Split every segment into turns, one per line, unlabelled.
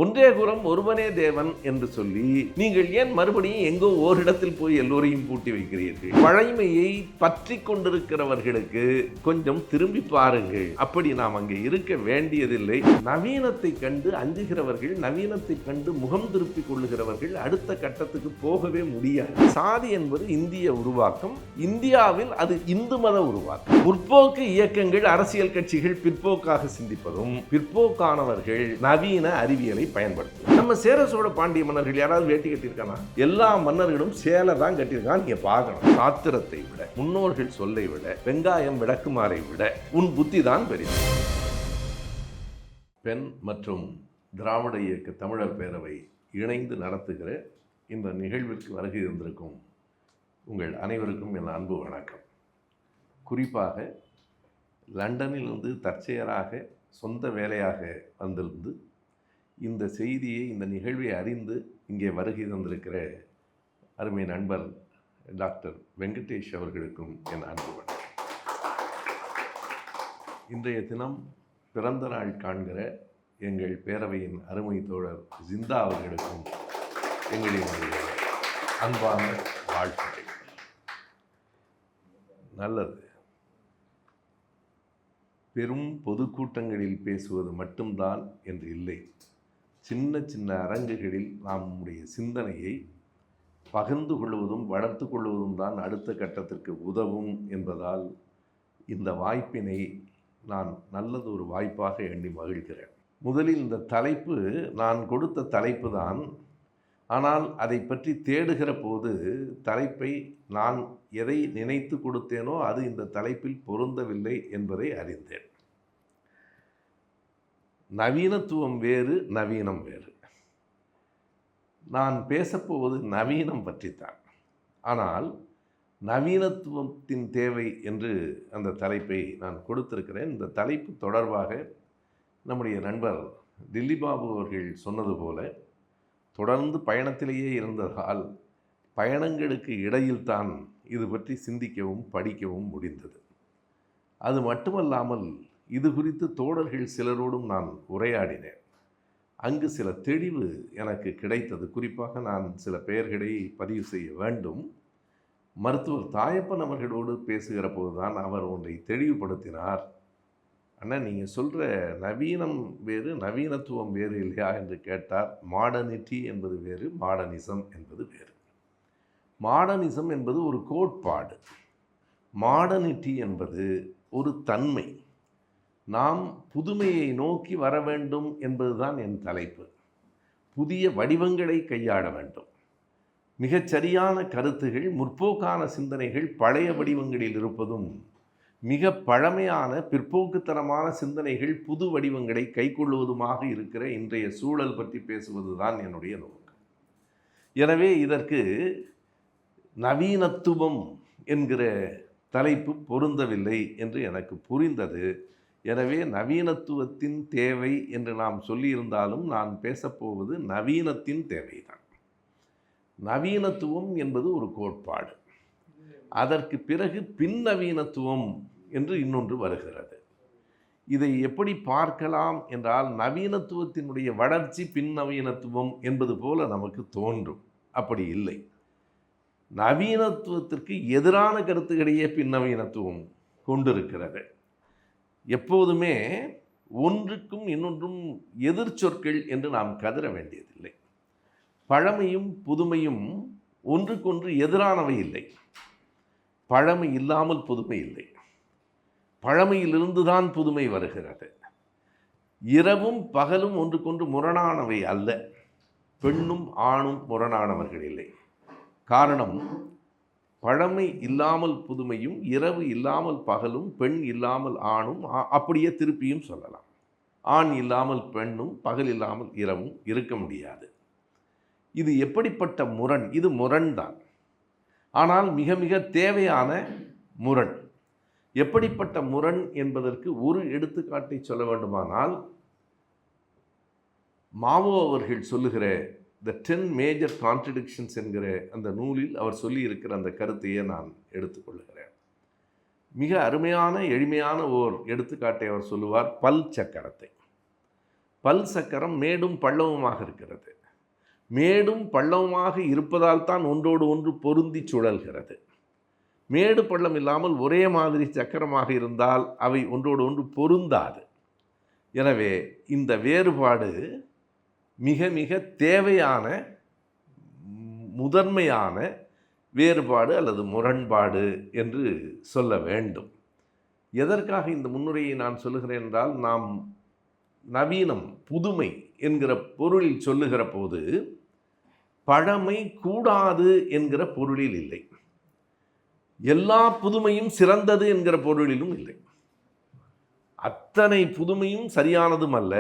ஒன்றே குலம் ஒருவனே தேவன் என்று சொல்லி நீங்கள் ஏன் மறுபடியும் எங்கோ ஓரிடத்தில் போய் எல்லோரையும் பூட்டி வைக்கிறீர்கள்? பழைமையை பற்றி கொண்டிருக்கிறவர்களுக்கு கொஞ்சம் திரும்பி பாருங்கள். அப்படி நாம் அங்கே இருக்க வேண்டியதில்லை. நவீனத்தை கண்டு அஞ்சுகிறவர்கள், நவீனத்தை கண்டு முகம் திருப்பிக் கொள்ளுகிறவர்கள் அடுத்த கட்டத்துக்கு போகவே முடியாது. சாதி என்பது இந்திய உருவாக்கம். இந்தியாவில் அது இந்து மத உருவாக்கம். முற்போக்கு இயக்கங்கள், அரசியல் கட்சிகள் பிற்போக்காக சிந்திப்பதும், பிற்போக்கானவர்கள் நவீன அறிவியலை பயன்படுத்தும். நம்ம சேர சோழ பாண்டிய மன்னர்கள் யாராவது வேட்டி கட்டியிருக்கானா? எல்லா மன்னர்களும் சேலை தான் கட்டியிருக்கான். நீங்க பார்க்கணும். சாத்திரத்தை விட, முன்னோர்கள் சொல்லை விட, வெங்காயம் விளக்குமாறை விட உன் புத்தி தான் பெரியது. பெண் மற்றும் திராவிட இயக்க தமிழர் பேரவை இணைந்து நடத்துகிற இந்த நிகழ்விற்கு வருகை இருந்திருக்கும் உங்கள் அனைவருக்கும் என் அன்பு வணக்கம். குறிப்பாக லண்டனிலிருந்து தற்செயலாக சொந்த வேலையாக வந்திருந்து இந்த செய்தியை, இந்த நிகழ்வை அறிந்து இங்கே வருகை தந்திருக்கிற அருமை நண்பர் டாக்டர் வெங்கடேஷ் அவர்களுக்கும் என் அன்பு வணக்கம். இன்றைய தினம் பிறந்த நாள் காண்கிற எங்கள் பேரவையின் அருமை தோழர் ஜிந்தா அவர்களுக்கும் எங்களுடைய அன்பான வாழ்த்துக்கள். நல்லது. பெரும் பொதுக்கூட்டங்களில் பேசுவது மட்டும்தான் என்று இல்லை. சின்ன சின்ன அரங்குகளில் நம்முடைய சிந்தனையை பகிர்ந்து கொள்வதும் வளர்த்து கொள்வதும் தான் அடுத்த கட்டத்திற்கு உதவும் என்பதால் இந்த வாய்ப்பினை நான் நல்லது ஒரு வாய்ப்பாக எண்ணி மகிழ்கிறேன். முதலில் இந்த தலைப்பு நான் கொடுத்த தலைப்பு தான். ஆனால் அதை பற்றி தேடுகிற போது தலைப்பை நான் எதை நினைத்து கொடுத்தேனோ அது இந்த தலைப்பில் பொருந்தவில்லை என்பதை அறிந்தேன். நவீனத்துவம் வேறு, நவீனம் வேறு. நான் பேசப்போவது நவீனம் பற்றித்தான். ஆனால் நவீனத்துவத்தின் தேவை என்று அந்த தலைப்பை நான் கொடுத்திருக்கிறேன். இந்த தலைப்பு தொடர்பாக நம்முடைய நண்பர் டில்லி பாபு அவர்கள் சொன்னது போல தொடர்ந்து பயணத்திலேயே இருந்ததால் பயணங்களுக்கு இடையில் தான் இது பற்றி சிந்திக்கவும் படிக்கவும் முடிந்தது. அது மட்டுமல்லாமல் இது குறித்து தோழர்கள் சிலரோடும் நான் உரையாடினேன். அங்கு சில தெளிவு எனக்கு கிடைத்தது. குறிப்பாக நான் சில பெயர்களை பதிவு செய்ய வேண்டும். மருத்துவர் தாயப்பன் அவர்களோடு பேசுகிற போதுதான் அவர் ஒன்றை தெளிவுபடுத்தினார். அண்ணா, நீங்கள் சொல்கிற நவீனம் வேறு, நவீனத்துவம் வேறு இல்லையா என்று கேட்டார். மாடர்னிட்டி என்பது வேறு, மாடர்னிசம் என்பது வேறு. மாடர்னிசம் என்பது ஒரு கோட்பாடு. மாடர்னிட்டி என்பது ஒரு தன்மை. நாம் புதுமையை நோக்கி வர வேண்டும் என்பதுதான் என் தலைப்பு. புதிய வடிவங்களை கையாள வேண்டும். மிகச்சரியான கருத்துகள், முற்போக்கான சிந்தனைகள் பழைய வடிவங்களில் இருப்பதும், மிக பழமையான பிற்போக்குத்தனமான சிந்தனைகள் புது வடிவங்களை கைக்கொள்வதுமாக இருக்கிற இன்றைய சூழல் பற்றி பேசுவதுதான் என்னுடைய நோக்கம். எனவே இதற்கு நவீனத்துவம் என்கிற தலைப்பு பொருந்தவில்லை என்று எனக்கு புரிந்தது. எனவே நவீனத்துவத்தின் தேவை என்று நாம் சொல்லியிருந்தாலும் நான் பேசப்போவது நவீனத்தின் தேவைதான். நவீனத்துவம் என்பது ஒரு கோட்பாடு. அதற்கு பிறகு பின்னவீனத்துவம் என்று இன்னொன்று வருகிறது. இதை எப்படி பார்க்கலாம் என்றால், நவீனத்துவத்தினுடைய வளர்ச்சி பின்னவீனத்துவம் என்பது போல நமக்கு தோன்றும். அப்படி இல்லை. நவீனத்துவத்திற்கு எதிரான கருத்துக்களையே பின்னவீனத்துவம் கொண்டிருக்கிறது. எப்போதுமே ஒன்றுக்கும் இன்னொன்றும் எதிர்ச்சொற்கள் என்று நாம் கதற வேண்டியதில்லை. பழமையும் புதுமையும் ஒன்றுக்கொன்று எதிரானவை இல்லை. பழமை இல்லாமல் புதுமை இல்லை. பழமையிலிருந்து தான் புதுமை வருகிறது. இரவும் பகலும் ஒன்றுக்கொன்று முரணானவை அல்ல. பெண்ணும் ஆணும் முரணானவர்கள் இல்லை. காரணம், பழமை இல்லாமல் புதுமையும், இரவு இல்லாமல் பகலும், பெண் இல்லாமல் ஆணும், அப்படியே திருப்பியும் சொல்லலாம். ஆண் இல்லாமல் பெண்ணும், பகல் இல்லாமல் இரவும் இருக்க முடியாது. இது எப்படிப்பட்ட முரண்? இது முரண்தான். ஆனால் மிக மிக தேவையான முரண். எப்படிப்பட்ட முரண் என்பதற்கு ஒரு எடுத்துக்காட்டை சொல்ல வேண்டுமானால், மாவோ அவர்கள் சொல்லுகிற The 10 Major Contradictions என்கிற அந்த நூலில் அவர் சொல்லி இருக்கிற அந்த கருத்தையே நான் எடுத்துக்கொள்ளுகிறேன். மிக அருமையான எளிமையான ஓர் எடுத்துக்காட்டை அவர் சொல்லுவார். பல் சக்கரத்தை. பல் சக்கரம் மேடும் பள்ளவுமாக இருக்கிறது. மேடும் பள்ளவுமாக இருப்பதால் தான் ஒன்றோடு ஒன்று பொருந்தி சுழல்கிறது. மேடு பள்ளம் இல்லாமல் ஒரே மாதிரி சக்கரமாக இருந்தால் அவை ஒன்றோடு ஒன்று பொருந்தாது. எனவே இந்த வேறுபாடு மிக மிக தேவையான முதன்மையான வேறுபாடு அல்லது முரண்பாடு என்று சொல்ல வேண்டும். எதற்காக இந்த முன்னுரையை நான் சொல்லுகிறேன் என்றால், நாம் நவீனம் புதுமை என்கிற பொருளில் சொல்லுகிற போது பழமை கூடாது என்கிற பொருளில் இல்லை, எல்லா புதுமையும் சிறந்தது என்கிற பொருளிலும் இல்லை. அத்தனை புதுமையும் சரியானதும் அல்ல,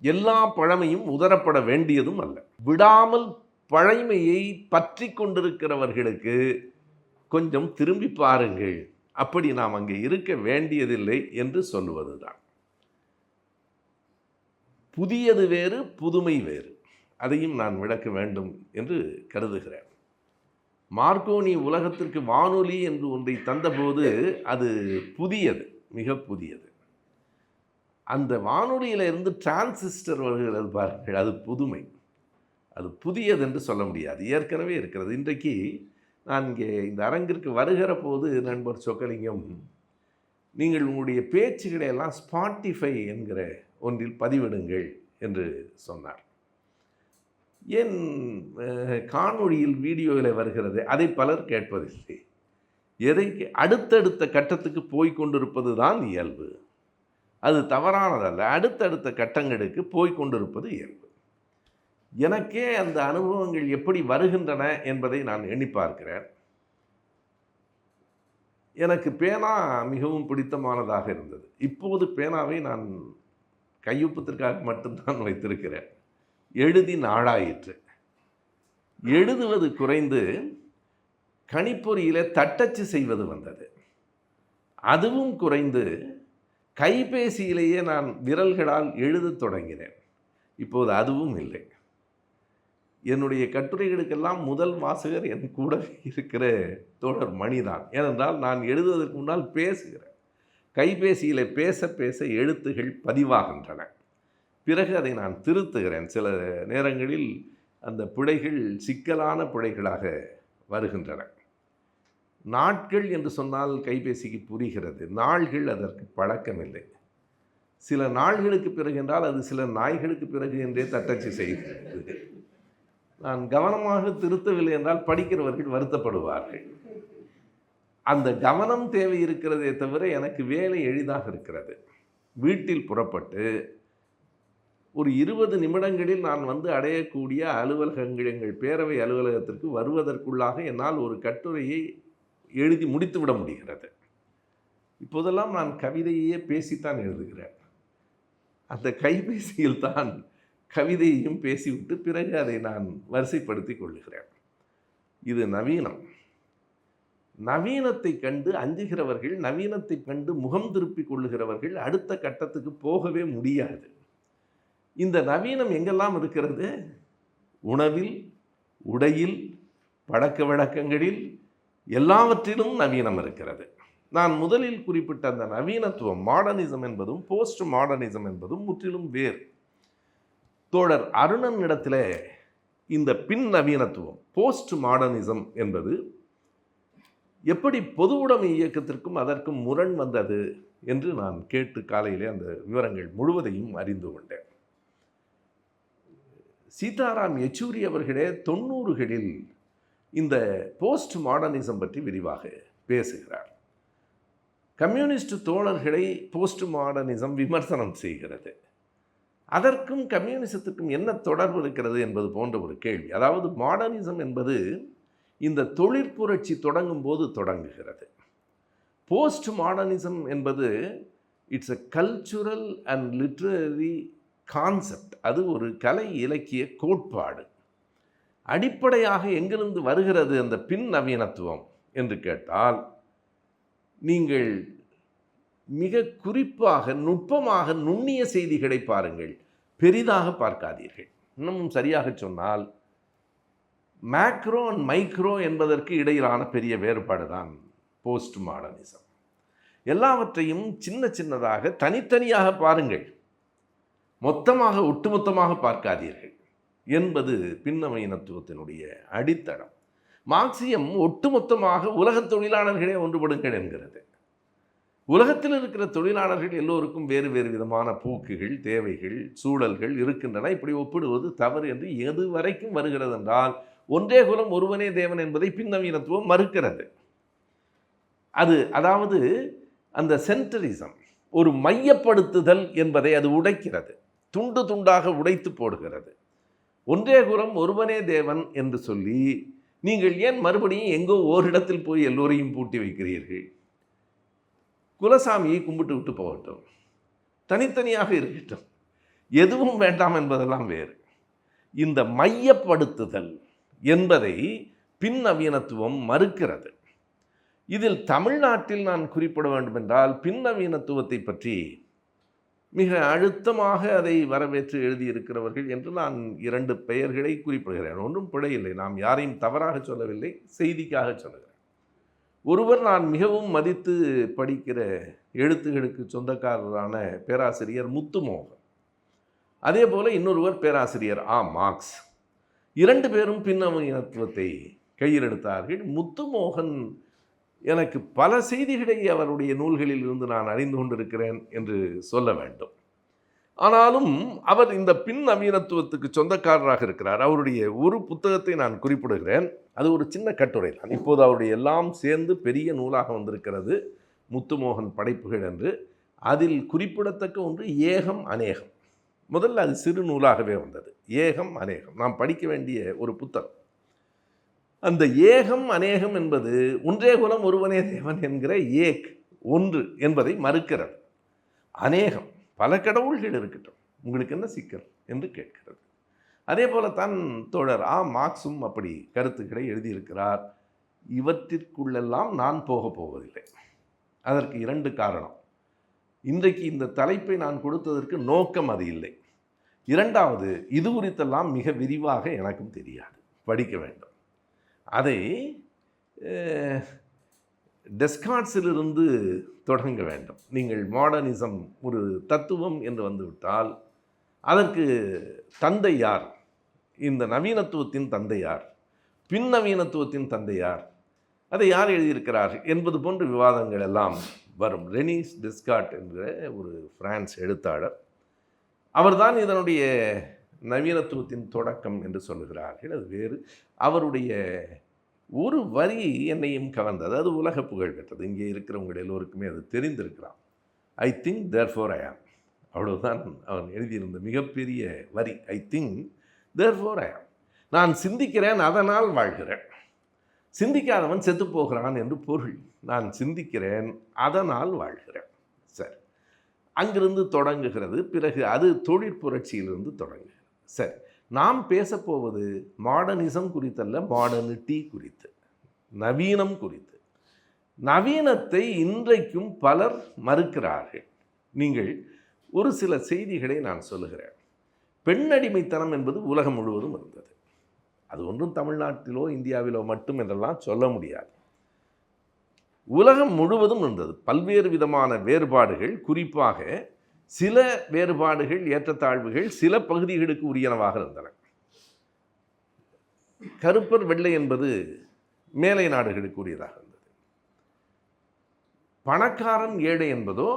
எல்லா பழமையும் உதரப்பட வேண்டியதும் அல்ல. விடாமல் பழமையை பற்றி கொண்டிருக்கிறவர்களுக்கு கொஞ்சம் திரும்பி பாருங்கள், அப்படி நாம் அங்கே இருக்க வேண்டியதில்லை என்று சொல்லுவதுதான். புதியது வேறு, புதுமை வேறு, அதையும் நான் விளக்க வேண்டும் என்று கருதுகிறேன். மார்க்கோனி உலகத்திற்கு வானொலி என்று ஒன்றை தந்தபோது அது புதியது, மிக புதியது. அந்த வானொலியில் இருந்து டிரான்சிஸ்டர் வருகிறது பாருங்கள், அது புதுமை. அது புதியது என்று சொல்ல முடியாது, ஏற்கனவே இருக்கிறது. இன்றைக்கு நான் இங்கே இந்த அரங்கிற்கு வருகிற போது நண்பர் சொக்கலிங்கம், நீங்கள் உங்களுடைய பேச்சுகளை எல்லாம் ஸ்பாட்டிஃபை என்கிற ஒன்றில் பதிவிடுங்கள் என்று சொன்னார். ஏன் காணொளியில் வீடியோவில் வருகிறது அதை பலர் கேட்பதில்லை. எதை அடுத்தடுத்த கட்டத்துக்கு போய்கொண்டிருப்பது தான் இயல்பு, அது தவறானதல்ல. அடுத்தடுத்த கட்டங்களுக்கு போய்கொண்டிருப்பது இயல்பு. எனக்கே அந்த அனுபவங்கள் எப்படி வருகின்றன என்பதை நான் எண்ணி பார்க்கிறேன். எனக்கு பேனா மிகவும் பிடித்தமானதாக இருந்தது. இப்போது பேனாவை நான் கையொப்பத்திற்காக மட்டும்தான் வைத்திருக்கிறேன். எழுதி நாளாயிற்று. எழுதுவது குறைந்து கணிப்பொறியிலே தட்டச்சு செய்வது வந்தது. அதுவும் குறைந்து கைபேசியிலேயே நான் விரல்களால் எழுதத் தொடங்கினேன். இப்போது அதுவும் இல்லை. என்னுடைய கட்டுரைகளுக்கெல்லாம் முதல் வாசகர் என் கூட இருக்கிற தோழர் மணிதான். ஏனென்றால் நான் எழுதுவதற்கு முன்னால் பேசுகிறேன். கைபேசியில் பேச பேச எழுத்துகள் பதிவாகின்றன. பிறகு அதை நான் திருத்துகிறேன். சில நேரங்களில் அந்த பிழைகள் சிக்கலான பிழைகளாக வருகின்றன. நாட்கள் என்று சொன்னால் கைபேசிக்கு புரிகிறது, நாள்கள் அதற்கு பழக்கமில்லை. சில நாள்களுக்கு பிறகு என்றால் அது சில நாய்களுக்கு பிறகு என்றே தட்டச்சு செய்கிறது. நான் கவனமாக திருத்தவில்லை என்றால் படிக்கிறவர்கள் வருத்தப்படுவார்கள். அந்த கவனம் தேவை இருக்கிறதே தவிர எனக்கு வேலை எளிதாக இருக்கிறது. வீட்டில் புறப்பட்டு ஒரு 20 நிமிடங்களில் நான் வந்து அடையக்கூடிய அலுவலகங்கள், எங்கள் பேரவை அலுவலகத்திற்கு வருவதற்குள்ளாக என்னால் ஒரு கட்டுரையை எழுதி முடித்துவிட முடிகிறது. இப்போதெல்லாம் நான் கவிதையே பேசித்தான் எழுதுகிறேன். அந்த கைபேசியில் தான் கவிதையையும் பேசிவிட்டு பிறகு அதை நான் வரிசைப்படுத்தி கொள்ளுகிறேன். இது நவீனம். நவீனத்தை கண்டு அஞ்சுகிறவர்கள், நவீனத்தை கண்டு முகம் திருப்பி கொள்ளுகிறவர்கள் அடுத்த கட்டத்துக்கு போகவே முடியாது. இந்த நவீனம் எங்கெல்லாம் இருக்கிறது? உணவில், உடையில், பழக்க வழக்கங்களில், எல்லாவற்றிலும் நவீனம் இருக்கிறது. நான் முதலில் குறிப்பிட்ட அந்த நவீனத்துவம், மாடர்னிசம் என்பதும் போஸ்ட் மாடர்னிசம் என்பதும் முற்றிலும் வேறு. தோழர் அருணன் இடத்துல இந்த பின் நவீனத்துவம், போஸ்ட் மாடர்னிசம் என்பது எப்படி பொது உடைமை இயக்கத்திற்கும் அதற்கும் முரண் வந்தது என்று நான் கேட்டு காலையிலே அந்த விவரங்கள் முழுவதையும் அறிந்து கொண்டேன். சீதாராம் யெச்சூரி அவர்களே 90களில் இந்த போஸ்ட் மாடர்னிசம் பற்றி விரிவாக பேசுகிறார். கம்யூனிஸ்ட் தோழர்களை போஸ்ட் மாடர்னிசம் விமர்சனம் செய்கிறது. அதற்கும் கம்யூனிசத்துக்கும் என்ன தொடர்பு இருக்கிறது என்பது போன்ற ஒரு கேள்வி. அதாவது மாடர்னிசம் என்பது இந்த தொழிற்புரட்சி தொடங்கும் போது தொடங்குகிறது. போஸ்ட் மாடர்னிசம் என்பது it's a cultural and literary concept. அது ஒரு கலை இலக்கிய கோட்பாடு. அடிப்படையாக எங்கிருந்து வருகிறது அந்த பின் நவீனத்துவம் என்று கேட்டால், நீங்கள் மிக குறிப்பாக நுட்பமாக நுண்ணிய செய்திகளை பாருங்கள், பெரிதாக பார்க்காதீர்கள். இன்னமும் சரியாக சொன்னால் மேக்ரோ அண்ட் மைக்ரோ என்பதற்கு இடையிலான பெரிய வேறுபாடு தான் போஸ்ட் மாடர்னிசம். எல்லாவற்றையும் சின்ன சின்னதாக தனித்தனியாக பாருங்கள். மொத்தமாக ஒட்டுமொத்தமாக பார்க்காதீர்கள் என்பது பின்னவீனத்துவத்தினுடைய அடித்தளம். மார்க்சியம் ஒட்டுமொத்தமாக உலகத் தொழிலாளர்களே ஒன்றுபடுங்கள் என்கிறது. உலகத்தில் இருக்கிற தொழிலாளர்கள் எல்லோருக்கும் வேறு வேறு விதமான போக்குகள், தேவைகள், சூழல்கள் இருக்கின்றன. இப்படி ஒப்பிடுவது தவறு என்று எது வரைக்கும் வருகிறது என்றால், ஒன்றே குலம் ஒருவனே தேவன் என்பதை பின்னவீனத்துவம் மறுக்கிறது. அதாவது அந்த சென்டரிசம், ஒரு மையப்படுத்துதல் என்பதை அது உடைக்கிறது, துண்டு துண்டாக உடைத்து போடுகிறது. ஒன்றே குலம் ஒருவனே தேவன் என்று சொல்லி நீங்கள் ஏன் மறுபடியும் எங்கோ ஓரிடத்தில் போய் எல்லோரையும் பூட்டி வைக்கிறீர்கள்? குலசாமியை கும்பிட்டு விட்டு போகட்டும், தனித்தனியாக இருக்கட்டும், எதுவும் வேண்டாம் என்பதெல்லாம் வேறு. இந்த மையப்படுத்துதல் என்பதை பின்னவீனத்துவம் மறுக்கிறது. இதில் தமிழ்நாட்டில் நான் குறிப்பிட வேண்டும் என்றால், பின்னவீனத்துவத்தை பற்றி மிக அழுத்தமாக அதை வரவேற்று எழுதியிருக்கிறவர்கள் என்று நான் 2 பெயர்களை குறிப்பிடுகிறேன். ஒன்றும் பிழையில்லை, நாம் யாரையும் தவறாக சொல்லவில்லை, செய்திக்காக சொல்லுகிறேன். ஒருவர் நான் மிகவும் மதித்து படிக்கிற எழுத்துகளுக்கு சொந்தக்காரரான பேராசிரியர் முத்துமோகன். அதே போல் இன்னொருவர் பேராசிரியர் மார்க்ஸ். 2 பேரும் பின்னவீனத்துவத்தை கையில் எடுத்தார்கள். முத்துமோகன் எனக்கு பல செய்திகளை அவருடைய நூல்களில் இருந்து நான் அறிந்து கொண்டிருக்கிறேன் என்று சொல்ல வேண்டும். ஆனாலும் அவர் இந்த பின்னவீனத்துவத்துக்கு சொந்தக்காரராக இருக்கிறார். அவருடைய ஒரு புத்தகத்தை நான் குறிப்பிடுகிறேன். அது ஒரு சின்ன கட்டுரை தான். இப்போது அவருடைய எல்லாம் சேர்ந்து பெரிய நூலாக வந்திருக்கிறது, முத்துமோகன் படைப்புகள் என்று. அதில் குறிப்பிடத்தக்க ஒன்று ஏகம் அநேகம். முதல்ல அது சிறு நூலாகவே வந்தது, ஏகம் அநேகம். நாம் படிக்க வேண்டிய ஒரு புத்தகம். அந்த ஏகம் அநேகம் என்பது ஒன்றே குலம் ஒருவனே தேவன் என்கிற ஏக், ஒன்று என்பதை மறுக்கிறது. அநேகம், பல கடவுள்கள் இருக்கட்டும், உங்களுக்கு என்ன சிக்கல் என்று கேட்கிறது. அதே போலத்தான் தோழர் மார்க்ஸும் அப்படி கருத்துக்களை எழுதியிருக்கிறார். இவற்றிற்குள்ளெல்லாம் நான் போவதில்லை. அதற்கு 2 காரணம். இன்றைக்கு இந்த தலைப்பை நான் கொடுத்ததற்கு நோக்கம் அது இல்லை. 2வது, இது குறித்தெல்லாம் மிக விரிவாக எனக்கும் தெரியாது, படிக்க வேண்டும். அதை டெஸ்கார்ட்ஸிலிருந்து தொடங்க வேண்டும். நீங்கள் மாடர்னிசம் ஒரு தத்துவம் என்று வந்துவிட்டால் அதற்கு தந்தை யார், இந்த நவீனத்துவத்தின் தந்தை யார், பின்னவீனத்துவத்தின் தந்தை யார், அதை யார் எழுதியிருக்கிறார் என்பது போன்ற விவாதங்கள் எல்லாம் வரும். ரெனிஸ் டெஸ்கார்ட் என்ற ஒரு பிரான்ஸ் எழுத்தாளர், அவர்தான் இதனுடைய நவீனத்துவத்தின் தொடக்கம் என்று சொல்லுகிறார்கள். அது வேறு. அவருடைய ஒரு வரி என்னையும் கவர்ந்தது, அது உலக புகழ் பெற்றது. இங்கே இருக்கிறவங்க எல்லோருக்குமே அது தெரிந்திருக்கலாம். ஐ திங்க் தேர்ஃபோர் ஐ ஆம். அவ்வளவுதான் அவன் எழுதியிருந்த மிகப்பெரிய வரி. ஐ திங்க் தேர்ஃபோர் ஐ ஆம். நான் சிந்திக்கிறேன், அதனால் வாழ்கிறேன். சிந்திக்காதவன் செத்து போகிறான் என்று பொருள். நான் சிந்திக்கிறேன், அதனால் வாழ்கிறேன். சரி, அங்கிருந்து தொடங்குகிறது. பிறகு அது தொழிற்புரட்சியிலிருந்து தொடங்குகிறது. சரி, நாம் பேசப்போவது மாடர்னிசம் குறித்தல்ல, மாடர்னிட்டி குறித்து, நவீனம் குறித்து. நவீனத்தை இன்றைக்கும் பலர் மறுக்கிறார்கள். நீங்கள் ஒரு சில செய்திகளை நான் சொல்லுகிறேன். பெண்ணடிமைத்தனம் என்பது உலகம் முழுவதும் இருந்தது. அது ஒன்றும் தமிழ்நாட்டிலோ இந்தியாவிலோ மட்டும் என்றெல்லாம் சொல்ல முடியாது. உலகம் முழுவதும் இருந்தது. பல்வேறு விதமான வேறுபாடுகள், குறிப்பாக சில வேறுபாடுகள், ஏற்றத்தாழ்வுகள் சில பகுதிகளுக்கு உரியனவாக இருந்தன. கருப்பர் வெள்ளை என்பது மேலை நாடுகளுக்கு உரியதாக இருந்தது. பணக்காரன் ஏழை என்பதோ,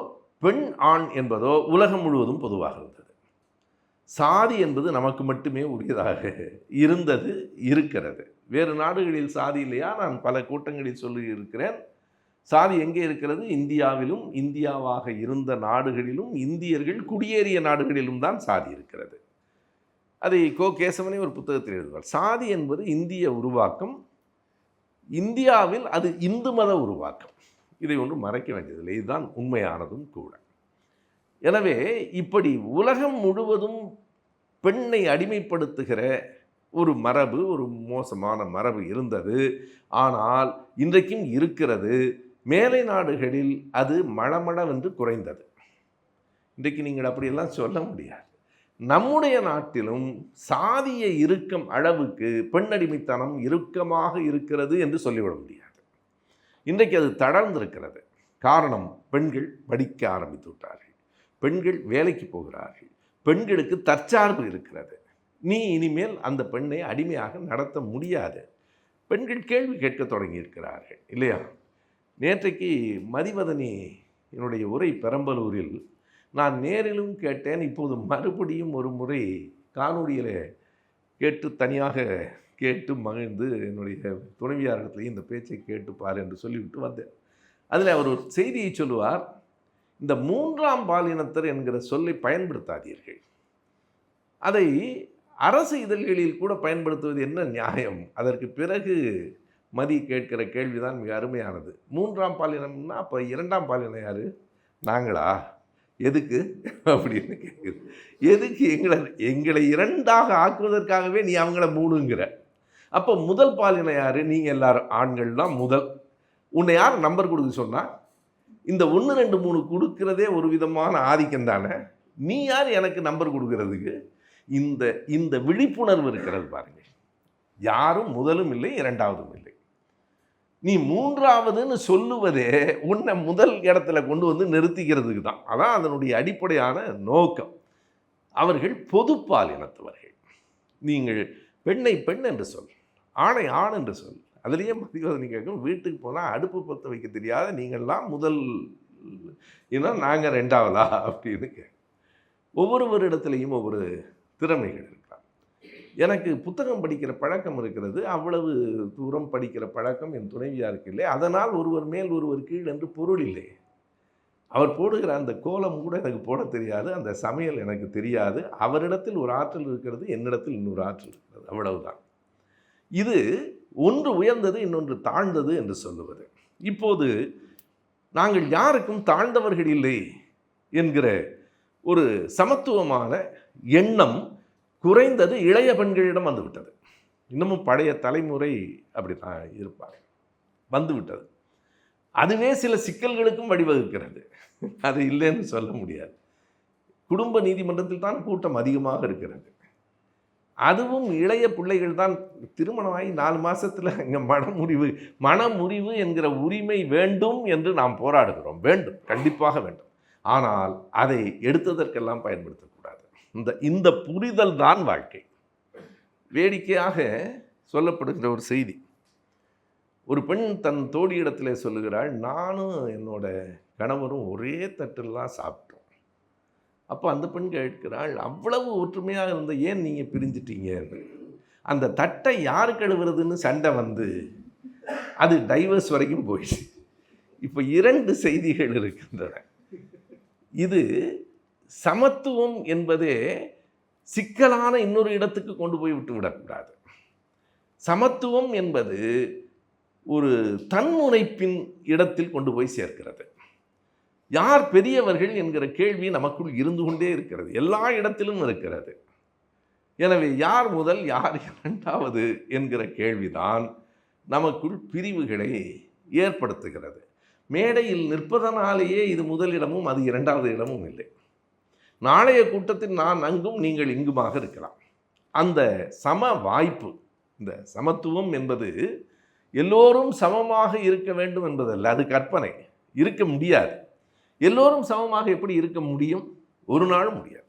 பெண் ஆண் என்பதோ உலகம் முழுவதும் பொதுவாக இருந்தது. சாதி என்பது நமக்கு மட்டுமே உரியதாக இருந்தது, இருக்கிறது. வேறு நாடுகளில் சாதி இல்லையா? நான் பல கூட்டங்களில் சொல்லியிருக்கிறேன். சாதி எங்கே இருக்கிறது? இந்தியாவிலும், இந்தியாவாக இருந்த நாடுகளிலும், இந்தியர்கள் குடியேறிய நாடுகளிலும் தான் சாதி இருக்கிறது. அதை கேசவனே ஒரு புத்தகத்தில் எழுதுவார். சாதி என்பது இந்திய உருவாக்கம், இந்தியாவில் அது இந்து மத உருவாக்கம். இதை ஒன்றும் மறைக்க வேண்டியதில்லை, இதுதான் உண்மையானதும் கூட. எனவே இப்படி உலகம் முழுவதும் பெண்ணை அடிமைப்படுத்துகிற ஒரு மரபு, ஒரு மோசமான மரபு இருந்தது. ஆனால் இன்றைக்கும் இருக்கிறது. மேலை நாடுகளில் அது மளமளவென்று குறைந்தது. இன்றைக்கு நீங்கள் அப்படியெல்லாம் சொல்ல முடியாது. நம்முடைய நாட்டிலும் சாதிய இறுக்கம் அளவுக்கு பெண்ணடிமைத்தனம் இறுக்கமாக இருக்கிறது என்று சொல்லிவிட முடியாது. இன்றைக்கு அது தளர்ந்திருக்கிறது. காரணம், பெண்கள் படிக்க ஆரம்பித்து விட்டார்கள், பெண்கள் வேலைக்கு போகிறார்கள், பெண்களுக்கு தற்சார்பு இருக்கிறது. நீ இனிமேல் அந்த பெண்ணை அடிமையாக நடத்த முடியாது. பெண்கள் கேள்வி கேட்க தொடங்கியிருக்கிறார்கள் இல்லையா? நேற்றைக்கு மதிவதனி என்னுடைய உரை பெரம்பலூரில் நான் நேரிலும் கேட்டேன். இப்போது மறுபடியும் ஒரு முறை காணொலியில் கேட்டு தனியாக கேட்டு மகிழ்ந்து என்னுடைய துணைவியாரிடத்துலேயும் இந்த பேச்சை கேட்டுப்பார் என்று சொல்லிவிட்டு வந்தேன். அதில் அவர் ஒரு செய்தியை சொல்லுவார். இந்த மூன்றாம் பாலினத்தர் என்கிற சொல்லை பயன்படுத்தாதீர்கள். அதை அரசு இதழ்களில் கூட பயன்படுத்துவது என்ன நியாயம்? அதற்கு பிறகு மதி கேட்கிற கேள்விதான் மிக அருமையானது. மூன்றாம் பாலினம்னா அப்போ இரண்டாம் பாலினம் யார்? நாங்களா? எதுக்கு அப்படின்னு கேட்குது. எதுக்கு? எங்களை இரண்டாக ஆக்குவதற்காகவே நீ அவங்கள மூணுங்கிற. அப்போ முதல் பாலினம் யார்? நீங்கள் எல்லாரும் ஆண்கள் தான் முதல். உன்னை யார் நம்பர் கொடுக்க சொன்னால்? இந்த 1 2 3 கொடுக்கிறதே ஒரு விதமான ஆதிக்கம் தானே. நீ யார் எனக்கு நம்பர் கொடுக்கறதுக்கு? இந்த விழிப்புணர்வு இருக்கிறது பாருங்கள். யாரும் முதலும் இல்லை, இரண்டாவதும் இல்லை. நீ மூன்றாவதுன்னு சொல்லுவதே உன்னை முதல் இடத்துல கொண்டு வந்து நிறுத்திக்கிறதுக்கு தான். அதான் அதனுடைய அடிப்படையான நோக்கம். அவர்கள் பொதுப்பாலினத்தவர்கள். நீங்கள் பெண்ணை பெண் என்று சொல், ஆணை ஆண் என்று சொல். அதுலேயே மதிவதனி கேட்கும், வீட்டுக்கு போனால் அடுப்பு பற்ற வைக்க தெரியாத நீங்கள்லாம் முதல், ஏன்னா நாங்கள் ரெண்டாவதா அப்படின்னு ஒவ்வொருவரிடத்துலையும் ஒவ்வொரு திறமைகள் இருக்கலாம். எனக்கு புத்தகம் படிக்கிற பழக்கம் இருக்கிறது. அவ்வளவு தூரம் படிக்கிற பழக்கம் என் துணைவியாருக்கு இல்லை. அதனால் ஒருவர் மேல் ஒருவர் கீழ் என்று பொருள் இல்லை. அவர் போடுகிற அந்த கோலம் கூட எனக்கு போட தெரியாது, அந்த சமையல் எனக்கு தெரியாது. அவரிடத்தில் ஒரு ஆற்றல் இருக்கிறது, என்னிடத்தில் இன்னொரு ஆற்றல் இருக்கிறது, அவ்வளவுதான். இது ஒன்று உயர்ந்தது இன்னொன்று தாழ்ந்தது என்று சொல்லுவது. இப்போது நாங்கள் யாருக்கும் தாழ்ந்தவர்கள் இல்லை என்கிற ஒரு சமத்துவமான எண்ணம் குறைந்தது இளைய பெண்களிடம் வந்துவிட்டது. இன்னமும் பழைய தலைமுறை அப்படி தான் இருப்பாங்க, வந்துவிட்டது. அதுவே சில சிக்கல்களுக்கும் வழிவகுக்கிறது. அது இல்லைன்னு சொல்ல முடியாது. குடும்ப நீதிமன்றத்தில் தான் கூட்டம் அதிகமாக இருக்கிறது. அதுவும் இளைய பிள்ளைகள் தான். திருமணமாகி 4 மாதத்தில் இங்கே மனமுறிவு என்கிற உரிமை வேண்டும் என்று நாம் போராடுகிறோம். வேண்டும், கண்டிப்பாக வேண்டும். ஆனால் அதை எடுத்ததற்கெல்லாம் பயன்படுத்தக்கூடாது. இந்த புரிதல் தான் வாழ்க்கை. வேடிக்கையாக சொல்லப்படுகிற ஒரு செய்தி. ஒரு பெண் தன் தோழியிடத்தில் சொல்லுகிறாள், நானும் என்னோட கணவரும் ஒரே தட்டில் தான் சாப்பிட்டோம். அப்போ அந்த பெண் கேட்கிறாள், அவ்வளவு ஒற்றுமையாக இருந்த ஏன் நீங்கள் பிரிஞ்சிட்டீங்க? அந்த தட்டை யார் கழுவுறதுன்னு சண்டை வந்து அது டைவர்ஸ் வரைக்கும் போயிடுச்சு. இப்போ 2 செய்திகள் இருக்கின்றன. இது சமத்துவம் என்பதே சிக்கலான இன்னொரு இடத்துக்கு கொண்டு போய் விட்டு விடக்கூடாது. சமத்துவம் என்பது ஒரு தன்முனைப்பின் இடத்தில் கொண்டு போய் சேர்க்கிறது. யார் பெரியவர்கள் என்கிற கேள்வி நமக்குள் இருந்து கொண்டே இருக்கிறது, எல்லா இடத்திலும் இருக்கிறது. எனவே யார் முதல் யார் இரண்டாவது என்கிற கேள்விதான் நமக்குள் பிரிவுகளை ஏற்படுத்துகிறது. மேடையில் நிற்பதனாலேயே இது முதலிடமும் அது இரண்டாவது இடமும் இல்லை. நாளைய கூட்டத்தில் நான் அங்கும் நீங்கள் இங்குமாக இருக்கலாம். அந்த சம வாய்ப்பு, இந்த சமத்துவம் என்பது எல்லோரும் சமமாக இருக்க வேண்டும் என்பதல்ல, அது கற்பனை. இருக்க முடியாது. எல்லோரும் சமமாக எப்படி இருக்க முடியும்? ஒரு நாளும் முடியாது.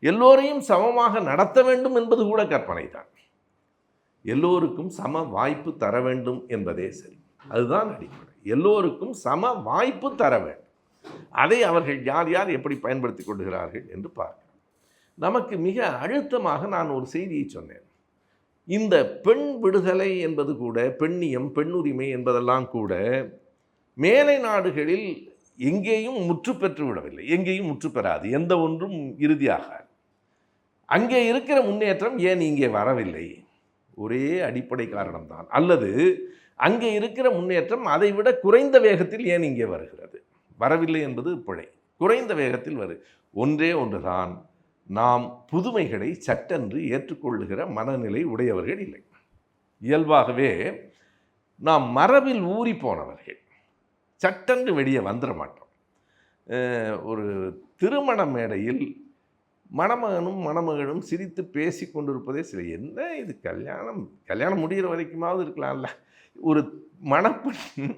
எல்லோரையும் சமமாக நடத்த வேண்டும் என்பது கூட கற்பனை தான். எல்லோருக்கும் சம வாய்ப்பு தர வேண்டும் என்பதே சரி, அதுதான் அடிப்படை. எல்லோருக்கும் சம வாய்ப்பு தர வேண்டும். அதை அவர்கள் யார் யார் எப்படி பயன்படுத்தி கொள்கிறார்கள் என்று பார்க்கலாம். நமக்கு மிக அழுத்தமாக நான் ஒரு செய்தியை சொன்னேன். இந்த பெண் விடுதலை என்பது கூட, பெண்ணியம், பெண்ணுரிமை என்பதெல்லாம் கூட மேலை நாடுகளில் எங்கேயும் முற்று பெற்று விடவில்லை, எங்கேயும் முற்று பெறாது, எந்த ஒன்றும் இறுதியாக. அங்கே இருக்கிற முன்னேற்றம் ஏன் இங்கே வரவில்லை? ஒரே அடிப்படை காரணம்தான். அல்லது அங்கே இருக்கிற முன்னேற்றம் அதை விட குறைந்த வேகத்தில் ஏன் இங்கே வருகிறது? வரவில்லை என்பது பிழை. குறைந்த வேகத்தில் ஒன்றே ஒன்றுதான், நாம் புதுமைகளை சட்டென்று ஏற்றுக்கொள்ளுகிற மனநிலை உடையவர்கள் இல்லை. இயல்பாகவே நாம் மரபில் ஊறி போனவர்கள், சட்டென்று வெளியே வந்துட மாட்டோம். ஒரு திருமண மேடையில் மணமகனும் மணமகளும் சிரித்து பேசி கொண்டிருப்பதே சில, என்ன இது கல்யாணம் முடிகிற வரைக்குமாவது இருக்கலாம்ல. ஒரு மணப்பெண்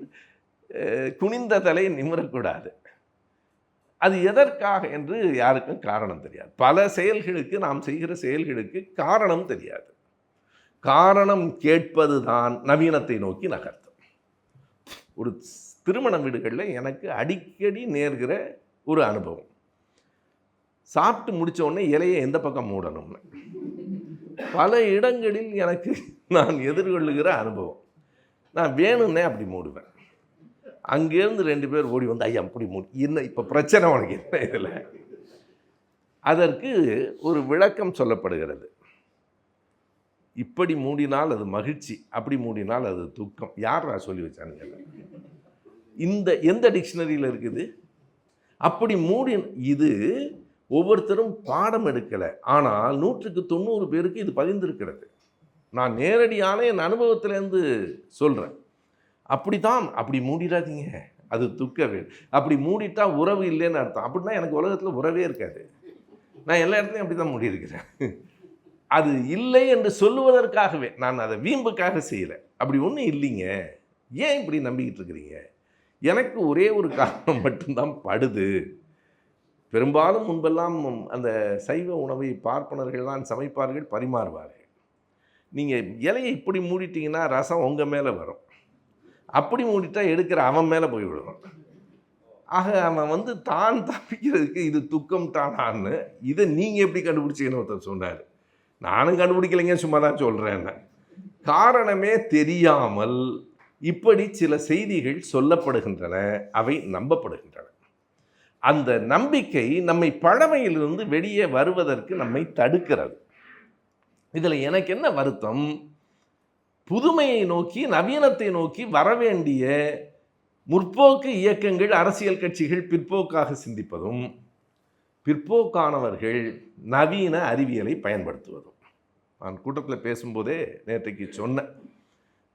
குனிந்த தலை நிமிரக்கூடாது. அது எதற்காக என்று யாருக்கும் காரணம் தெரியாது. பல செயல்களுக்கு, நாம் செய்கிற செயல்களுக்கு காரணம் தெரியாது. காரணம் கேட்பது தான் நவீனத்தை நோக்கி நகர்த்தும். ஒரு திருமண வீடுகளில் எனக்கு அடிக்கடி நேர்கிற ஒரு அனுபவம். சாப்பிட்டு முடித்த உடனே இலையை எந்த பக்கம் மூடணும்னு பல இடங்களில் எனக்கு நான் எதிர்கொள்ளுகிற அனுபவம். நான் வேணும்னே அப்படி மூடுவேன். அங்கேருந்து 2 பேர் ஓடி வந்து, ஐயா அப்படி மூடி, என்ன இப்போ பிரச்சனை உனக்கு என்ன இதில்? அதற்கு ஒரு விளக்கம் சொல்லப்படுகிறது. இப்படி மூடினால் அது மகிழ்ச்சி, அப்படி மூடினால் அது துக்கம். யாரா சொல்லி வச்சானுங்க? எந்த டிக்ஷனரியில் இருக்குது? அப்படி மூடி, இது ஒவ்வொருத்தரும் பாடம் எடுக்கலை, ஆனால் 100க்கு 90 பேருக்கு இது பதிந்திருக்கிறது. நான் நேரடியான என் அனுபவத்திலேருந்து சொல்கிறேன். அப்படி மூடிடாதீங்க, அது துக்கவே. அப்படி மூடிட்டா உறவு இல்லைன்னு அர்த்தம். அப்படின்னா எனக்கு உலகத்தில் உறவே இருக்காது. நான் எல்லா இடத்துலையும் அப்படி தான் மூடியிருக்கிறேன். அது இல்லை என்று சொல்லுவதற்காகவே, நான் அதை வீம்புக்காக செய்யலை. அப்படி ஒன்றும் இல்லைங்க, ஏன் இப்படி நம்பிக்கிட்டு இருக்கிறீங்க? எனக்கு ஒரே ஒரு காரணம் மட்டும்தான் படுது. பெரும்பாலும் முன்பெல்லாம் அந்த சைவ உணவை பார்ப்பனர்கள் தான் சமைப்பார்கள், பரிமாறுவார்கள். நீங்கள் இலையை இப்படி மூடிட்டீங்கன்னா ரசம் உங்கள் மேலே வரும், அப்படி மூடிட்டா எடுக்கிற அவன் மேலே போய் விடுவான். ஆக அவன் தான் தப்பிக்கிறதுக்கு இது துக்கம் தானான்னு, இதை நீங்கள் எப்படி கண்டுபிடிச்சிங்கன்னு ஒருத்தர் சொன்னார். நானும் கண்டுபிடிக்கலைங்க, சும்மா தான் சொல்கிறேன். காரணமே தெரியாமல் இப்படி சில செய்திகள் சொல்லப்படுகின்றன, அவை நம்பப்படுகின்றன. அந்த நம்பிக்கை நம்மை பழமையிலிருந்து வெளியே வருவதற்கு நம்மை தடுக்கிறது. இதில் எனக்கு என்ன வருத்தம்? புதுமையை நோக்கி, நவீனத்தை நோக்கி வரவேண்டிய முற்போக்கு இயக்கங்கள், அரசியல் கட்சிகள் பிற்போக்காக சிந்திப்பதும், பிற்போக்கானவர்கள் நவீன அறிவியலை பயன்படுத்துவதும். நான் கூட்டத்தில் பேசும்போதே நேற்றைக்கு சொன்னேன்.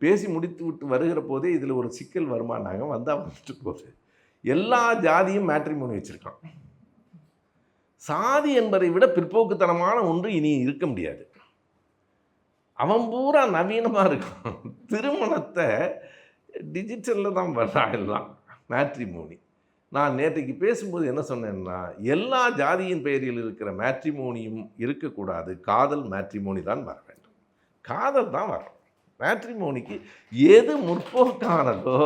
பேசி முடித்து விட்டு வருகிற போதே இதில் ஒரு சிக்கல் வருமானாங்க. வந்துட்டு போகுது. எல்லா ஜாதியும் மேட்ரிமோனி வச்சுருக்கான். சாதி என்பதை விட பிற்போக்குத்தனமான ஒன்று இனி இருக்க முடியாது. அவன் பூரா நவீனமாக இருக்கும். திருமணத்தை டிஜிட்டலில் தான் பண்ணான், எல்லாம் மேட்ரிமோனி. நான் நேற்றைக்கு பேசும்போது என்ன சொன்னேன்னா, எல்லா ஜாதியின் பெயரில் இருக்கிற மேட்ரிமோனியும் இருக்கக்கூடாது, காதல் மேட்ரிமோனி தான் வர வேண்டும். காதல் தான் வரும். மேட்ரிமோனிக்கு எது முற்போக்கானதோ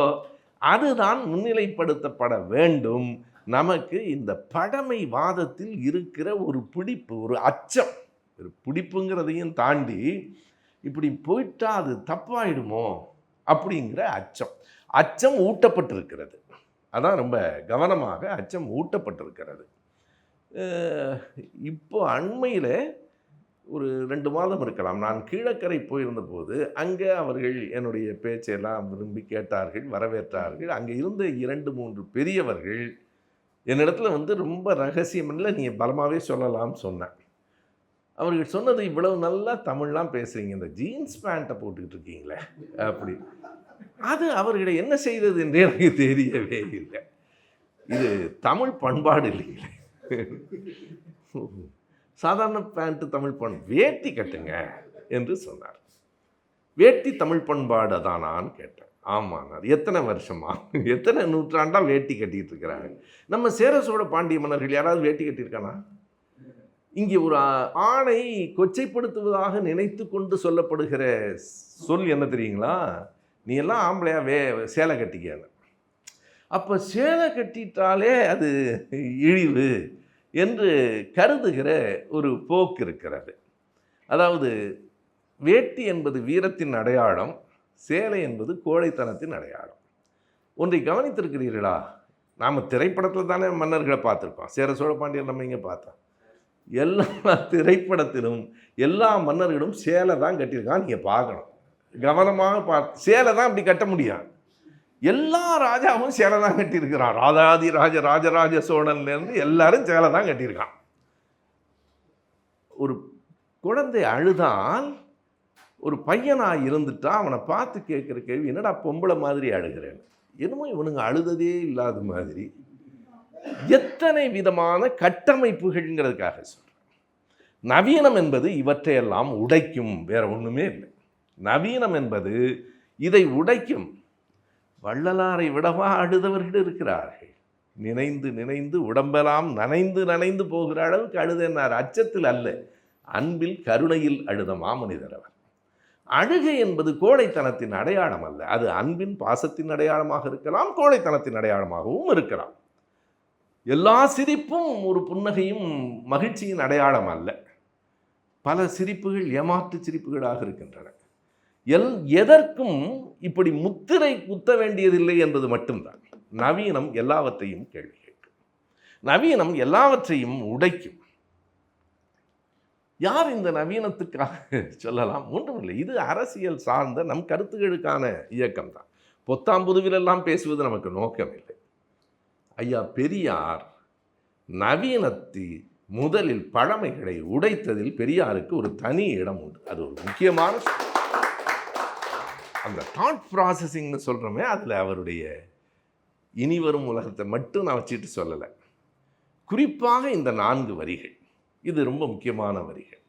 அதுதான் முன்னிலைப்படுத்தப்பட வேண்டும். நமக்கு இந்த பழமை வாதத்தில் இருக்கிற ஒரு பிடிப்பு, ஒரு அச்சம், ஒரு பிடிப்புங்கிறதையும் தாண்டி இப்படி போயிட்டா அது தப்பாயிடுமோ அப்படிங்கிற அச்சம் ஊட்டப்பட்டிருக்கிறது. அதான் ரொம்ப கவனமாக அச்சம் ஊட்டப்பட்டிருக்கிறது. இப்போ அண்மையில் ஒரு 2 மாதம் இருக்கலாம், நான் கீழக்கரை போயிருந்த போது அங்கே அவர்கள் என்னுடைய பேச்செல்லாம் விரும்பி கேட்டார்கள், வரவேற்றார்கள். அங்கே இருந்த 2-3 பெரியவர்கள் என்னிடத்துல ரொம்ப ரகசியம் இல்லை, நீங்கள் பலமாகவே சொல்லலாம்னு சொன்னேன். அவர்கள் சொன்னது, இவ்வளவு நல்லா தமிழ்லாம் பேசுகிறீங்க, இந்த ஜீன்ஸ் பேண்ட்டை போட்டுக்கிட்டு இருக்கீங்களே அப்படி. அது அவர்களை என்ன செய்தது என்று எனக்கு தெரியவே இல்லை. இது தமிழ் பண்பாடு இல்லைங்களே. சாதாரண பேண்ட்டு தமிழ் வேட்டி கட்டுங்க என்று சொன்னார். வேட்டி தமிழ் பண்பாடு தானான்னு கேட்டேன். ஆமாண்ணா. எத்தனை வருஷமா, எத்தனை நூற்றாண்டாக வேட்டி கட்டிகிட்டு இருக்கிறாங்க. நம்ம சேர சோழ பாண்டிய மன்னர்கள் யாராவது வேட்டி கட்டியிருக்கானா? இங்கே ஒரு ஆணை கொச்சைப்படுத்துவதாக நினைத்து கொண்டு சொல்லப்படுகிற சொல் என்ன தெரியுங்களா? நீ எல்லாம் ஆம்பளையா சேலை கட்டிக்கன்னு. அப்போ சேலை கட்டிட்டாலே அது இழிவு என்று கருதுகிற ஒரு போக்கு இருக்கிறது. அதாவது வேட்டி என்பது வீரத்தின் அடையாளம், சேலை என்பது கோழைத்தனத்தின் அடையாளம். ஒன்றை கவனித்திருக்கிறீர்களா? நாம் திரைப்படத்தில் தானே மன்னர்களை பார்த்துருக்கோம். சேர சோழ பாண்டியர் நம்ம இங்கே பார்த்தோம். எல்லா திரைப்படத்திலும் எல்லா மன்னர்களும் சேலை தான் கட்டியிருக்கான். நீங்கள் பார்க்கணும், கவனமாக பார்த்து. சேலை தான் அப்படி கட்ட முடியும். எல்லா ராஜாவும் சேலை தான் கட்டியிருக்கிறான். ராஜாதி ராஜராஜ சோழன்லேருந்து எல்லாரும் சேலை தான் கட்டியிருக்கான். ஒரு குழந்தை அழுதால், ஒரு பையனாக இருந்துட்டா அவனை பார்த்து கேட்குற கேள்வி, என்னடா பொம்பளை மாதிரி அழுகிறேன்னு. என்னமோ இவனுங்க அழுததே இல்லாத மாதிரி. எத்தனை விதமான கட்டமைப்புகள்ங்கிறதுக்காக சொல்கிறேன். நவீனம் என்பது இவற்றையெல்லாம் உடைக்கும், வேற ஒன்றுமே இல்லை. நவீனம் என்பது இதை உடைக்கும். வள்ளலாரை விடவா அழுதவர்கள் இருக்கிறார்கள். நினைந்து நினைந்து உடம்பெல்லாம் நனைந்து நனைந்து போகிற அளவுக்கு அழுதேன்னார். அச்சத்தில் அல்ல, அன்பில் கருணையில் அழுத மாமனிதர் அவர். அழுகை என்பது கோழைத்தனத்தின் அடையாளம் அல்ல. அது அன்பின் பாசத்தின் அடையாளமாக இருக்கலாம், கோழைத்தனத்தின் அடையாளமாகவும் இருக்கலாம். எல்லா சிரிப்பும் ஒரு புன்னகையும் மகிழ்ச்சியின் அடையாளம் அல்ல. பல சிரிப்புகள் ஏமாற்று சிரிப்புகளாக இருக்கின்றன. எதற்கும் இப்படி முத்திரை குத்த வேண்டியதில்லை என்பது மட்டும்தான். நவீனம் எல்லாவற்றையும் கேள்வி கேட்கும், நவீனம் எல்லாவற்றையும் உடைக்கும். யார் இந்த நவீனத்துக்காக சொல்லலாம்? ஒன்றுமில்லை, இது அரசியல் சார்ந்த நம் கருத்துக்களுக்கான இயக்கம்தான். பொத்தாம்புதுவிலெல்லாம் பேசுவது நமக்கு நோக்கமில்லை. ஐயா பெரியார் நவீனத்தில் முதலில் பழமைகளை உடைத்ததில் பெரியாருக்கு ஒரு தனி இடம் உண்டு. அது ஒரு முக்கியமான அந்த தாட் ப்ராசஸிங்னு சொல்கிறோமே, அதில் அவருடைய இனிவரும் உலகத்தை மட்டும் நான் வச்சுட்டு சொல்லலை. குறிப்பாக இந்த 4 வரிகள், இது ரொம்ப முக்கியமான வரிகள்,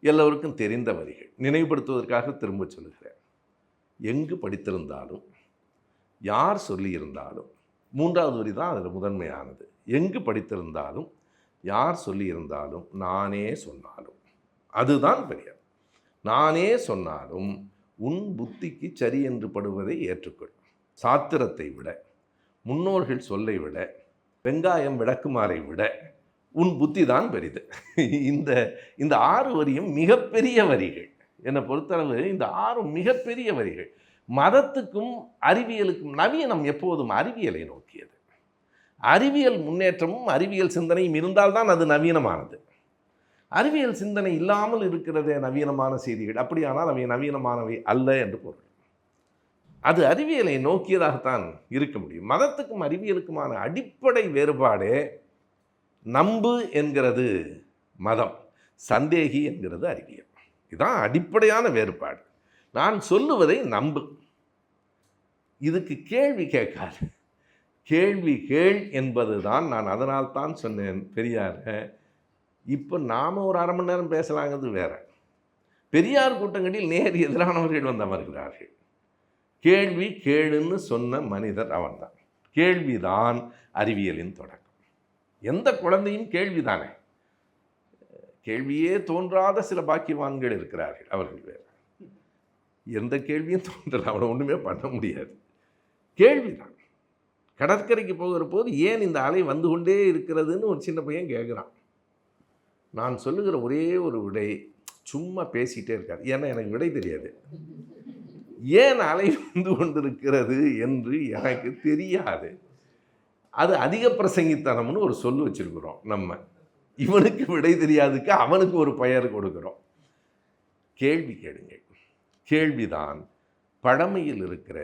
எல்லோருக்கும் தெரிந்த வரிகள். நினைவுபடுத்துவதற்காக திரும்ப சொல்லுகிறேன். எங்கு படித்திருந்தாலும், யார் சொல்லியிருந்தாலும், 3வது வரி தான் அதில் முதன்மையானது. எங்கு படித்திருந்தாலும், யார் சொல்லியிருந்தாலும், நானே சொன்னாலும், அதுதான் பெரியார். நானே சொன்னாலும் உன் புத்திக்கு சரி என்று படுவதை ஏற்றுக்கொள். சாத்திரத்தை விட, முன்னோர்கள் சொல்லை விட, வெங்காயம் விளக்குமாறை விட உன் புத்தி தான் பெரிது. இந்த 6 வரியும் மிகப்பெரிய வரிகள். என்னை பொறுத்தளவு இந்த 6 மிகப்பெரிய வரிகள். மதத்துக்கும் அறிவியலுக்கும், நவீனம் எப்போதும் அறிவியலை நோக்கியது. அறிவியல் முன்னேற்றமும் அறிவியல் சிந்தனையும் இருந்தால்தான் அது நவீனமானது. அறிவியல் சிந்தனை இல்லாமல் இருக்கிறதே நவீனமான செய்திகள். அப்படியானால் அவை நவீனமானவை அல்ல என்று பொருள். அது அறிவியலை நோக்கியதாகத்தான் இருக்க முடியும். மதத்துக்கும் அறிவியலுக்குமான அடிப்படை வேறுபாடே நம்பு என்கிறது மதம், சந்தேகி என்கிறது அறிவியல். இதுதான் அடிப்படையான வேறுபாடு. நான் சொல்லுவதை நம்பு, இதுக்கு கேள்வி கேட்காது. கேள்வி கேள் என்பது தான். நான் அதனால்தான் சொன்னேன் பெரியார். இப்போ நாம் ஒரு 1/2 மணி நேரம் பேசலாங்கிறது வேற. பெரியார் கூட்டங்களில் நேர் எதிரானவர்கள் வந்து அமர்கிறார்கள். கேள்வி கேளுன்னு சொன்ன மனிதர் அவன்தான். கேள்விதான் அறிவியலின் தொடக்கம். எந்த குழந்தையும் கேள்விதானே. கேள்வியே தோன்றாத சில பாக்கியவான்கள் இருக்கிறார்கள், அவர்கள் வேறு. எந்த கேள்வியும் தோன்றல, அவனை ஒன்றுமே பண்ண முடியாது. கேள்விதான். கடற்கரைக்கு போகிற போது ஏன் இந்த அலை வந்து கொண்டே இருக்கிறதுன்னு ஒரு சின்ன பையன் கேட்குறான். நான் சொல்லுகிற ஒரே ஒரு விடை, சும்மா பேசிகிட்டே இருக்காது. ஏன்னா எனக்கு விடை தெரியாது. ஏன் அலை வந்து கொண்டிருக்கிறது என்று எனக்கு தெரியாது. அது அதிக பிரசங்கித்தனம்னு ஒரு சொல் வச்சுருக்குறோம் நம்ம. இவனுக்கு விடை தெரியாதுக்கு அவனுக்கு ஒரு பெயர் கொடுக்குறோம். கேள்வி கேளுங்கள். கேள்விதான் பழமையில் இருக்கிற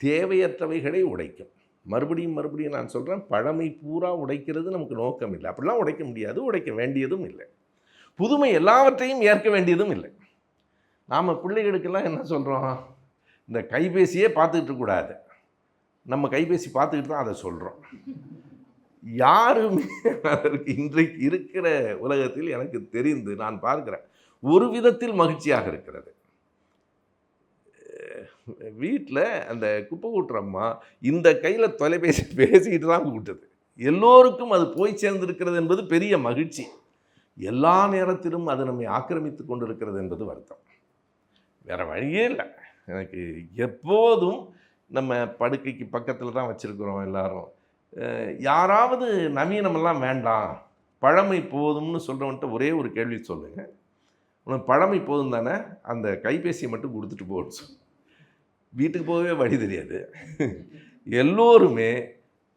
தேவையற்றவைகளை உடைக்கும். மறுபடியும் நான் சொல்கிறேன், பழமை பூரா உடைக்கிறது நமக்கு நோக்கம் இல்லை. அப்படிலாம் உடைக்க முடியாது, உடைக்க வேண்டியதும் இல்லை. புதுமை எல்லாவற்றையும் ஏற்க வேண்டியதும் இல்லை. நாம் பிள்ளைகளுக்கெல்லாம் என்ன சொல்கிறோம், இந்த கைபேசியே பார்த்துக்கிட்டு இருக்கக்கூடாது, நம்ம கைபேசி பார்த்துக்கிட்டு தான் அதை சொல்கிறோம். யாருமே அதற்கு இன்றைக்கு இருக்கிற உலகத்தில் எனக்கு தெரிந்து நான் பார்க்கிறேன் ஒரு விதத்தில் மகிழ்ச்சியாக இருக்கிறது. வீட்டில் அந்த குப்பை கூட்டுறம்மா இந்த கையில் தொலைபேசி பேசிக்கிட்டு தான் கூட்டுது. எல்லோருக்கும் அது போய் சேர்ந்திருக்கிறது என்பது பெரிய மகிழ்ச்சி. எல்லா நேரத்திலும் அது நம்மை ஆக்கிரமித்து கொண்டு இருக்கிறது என்பது வருத்தம். வேறு வழியே இல்லை. எனக்கு எப்போதும் நம்ம படுக்கைக்கு பக்கத்தில் தான் வச்சுருக்கிறோம் எல்லாரும். யாராவது நவீனமெல்லாம் வேண்டாம், பழமை போதும்னு சொல்கிறவன்ட்ட ஒரே ஒரு கேள்வி சொல்லுங்கள், உனக்கு பழமை போதும் தானே, அந்த கைபேசியை மட்டும் கொடுத்துட்டு போகணும் சொல்லு. வீட்டுக்கு போகவே வழி தெரியாது. எல்லோருமே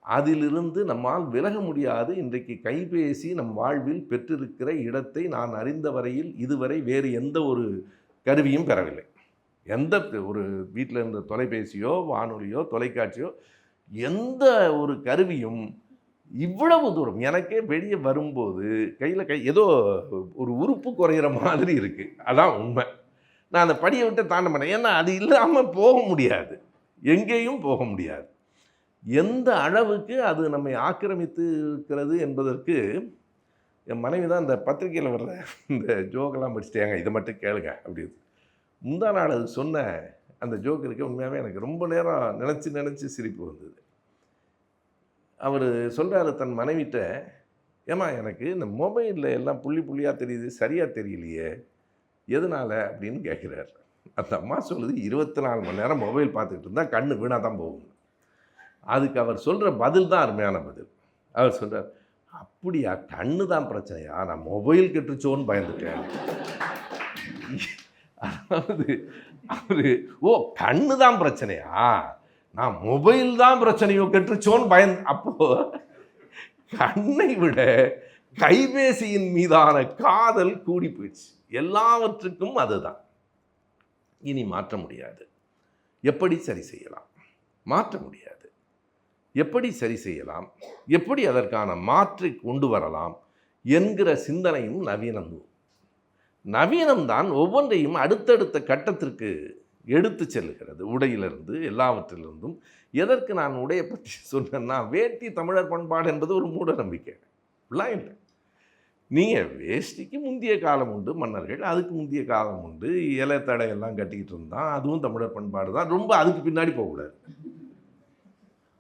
அதிலிருந்து நம்மால் விலக முடியாது. இன்றைக்கு கைபேசி நம் வாழ்வில் பெற்றிருக்கிற இடத்தை நான் அறிந்த வரையில் இதுவரை வேறு எந்த ஒரு கருவியும் பெறவில்லை. எந்த ஒரு வீட்டில் இருந்த தொலைபேசியோ வானொலியோ தொலைக்காட்சியோ எந்த ஒரு கருவியும் இவ்வளவு தூரம் எனக்கே வெளியே வரும்போது கையில் ஏதோ ஒரு உறுப்பு குறையிற மாதிரி இருக்குது. அதான் உண்மை. நான் அந்த படியை விட்டு தாண்ட மாட்டேன். ஏன்னா அது இல்லாமல் போக முடியாது, எங்கேயும் போக முடியாது. எந்த அளவுக்கு அது நம்மை ஆக்கிரமித்து இருக்கிறது என்பதற்கு என் மனைவி தான் இந்த பத்திரிகையில் வர்ற இந்த ஜோக்கெல்லாம் படிச்சுட்டேங்க, இதை மட்டும் கேளுங்க அப்படின்னு முந்தா நாள் அது சொன்ன அந்த ஜோக் இருக்க உண்மையாகவே எனக்கு ரொம்ப நேரம் நினச்சி சிரிப்பு வந்தது. அவர் சொல்கிறாரு தன் மனைவிட்ட, ஏம்மா எனக்கு இந்த மொபைலில் எல்லாம் புள்ளி புள்ளியாக தெரியுது, சரியாக தெரியலையே, எதனால் அப்படின்னு கேட்குறாரு. அந்த அம்மா சொல்லுது, 24 மணி நேரம் மொபைல் பார்த்துக்கிட்டு இருந்தால் கண்ணு வீணாக தான் போகும். அதுக்கு அவர் சொல்கிற பதில் தான் அருமையான பதில். அவர் சொல்கிறார், அப்படியா, கண்ணு தான் பிரச்சனையா, நான் மொபைல் கெட்டுச்சோன்னு பயந்துட்டேன். அதாவது அவரு, ஓ கண்ணு தான் பிரச்சனையா, நான் மொபைல் தான் பிரச்சனையோ கெட்டுச்சோன்னு அப்போ கண்ணை விட கைபேசியின் மீதான காதல் கூடி போயிடுச்சு. எல்லாவற்றுக்கும் அதுதான். இனி மாற்ற முடியாது. எப்படி சரி செய்யலாம்? மாற்ற முடியாது. எப்படி சரி செய்யலாம், எப்படி அதற்கான மாற்றை கொண்டு வரலாம் என்கிற சிந்தனையும் நவீனம். நவீனம்தான் ஒவ்வொன்றையும் அடுத்தடுத்த கட்டத்திற்கு எடுத்து செல்லுகிறது. உடையிலிருந்து எல்லாவற்றிலிருந்தும். எதற்கு நான் உடையை பற்றி சொன்னேன்னா, வேட்டி தமிழர் பண்பாடு என்பது ஒரு மூட நம்பிக்கை அப்படிலாம் இல்லை. நீங்கள் வேஷ்டிக்கு முந்தைய காலம் உண்டு, மன்னர்கள் அதுக்கு முந்தைய காலம் உண்டு, இலை தடையெல்லாம் கட்டிக்கிட்டு இருந்தான், அதுவும் தமிழர் பண்பாடு தான். ரொம்ப அதுக்கு பின்னாடி போகக்கூடாது.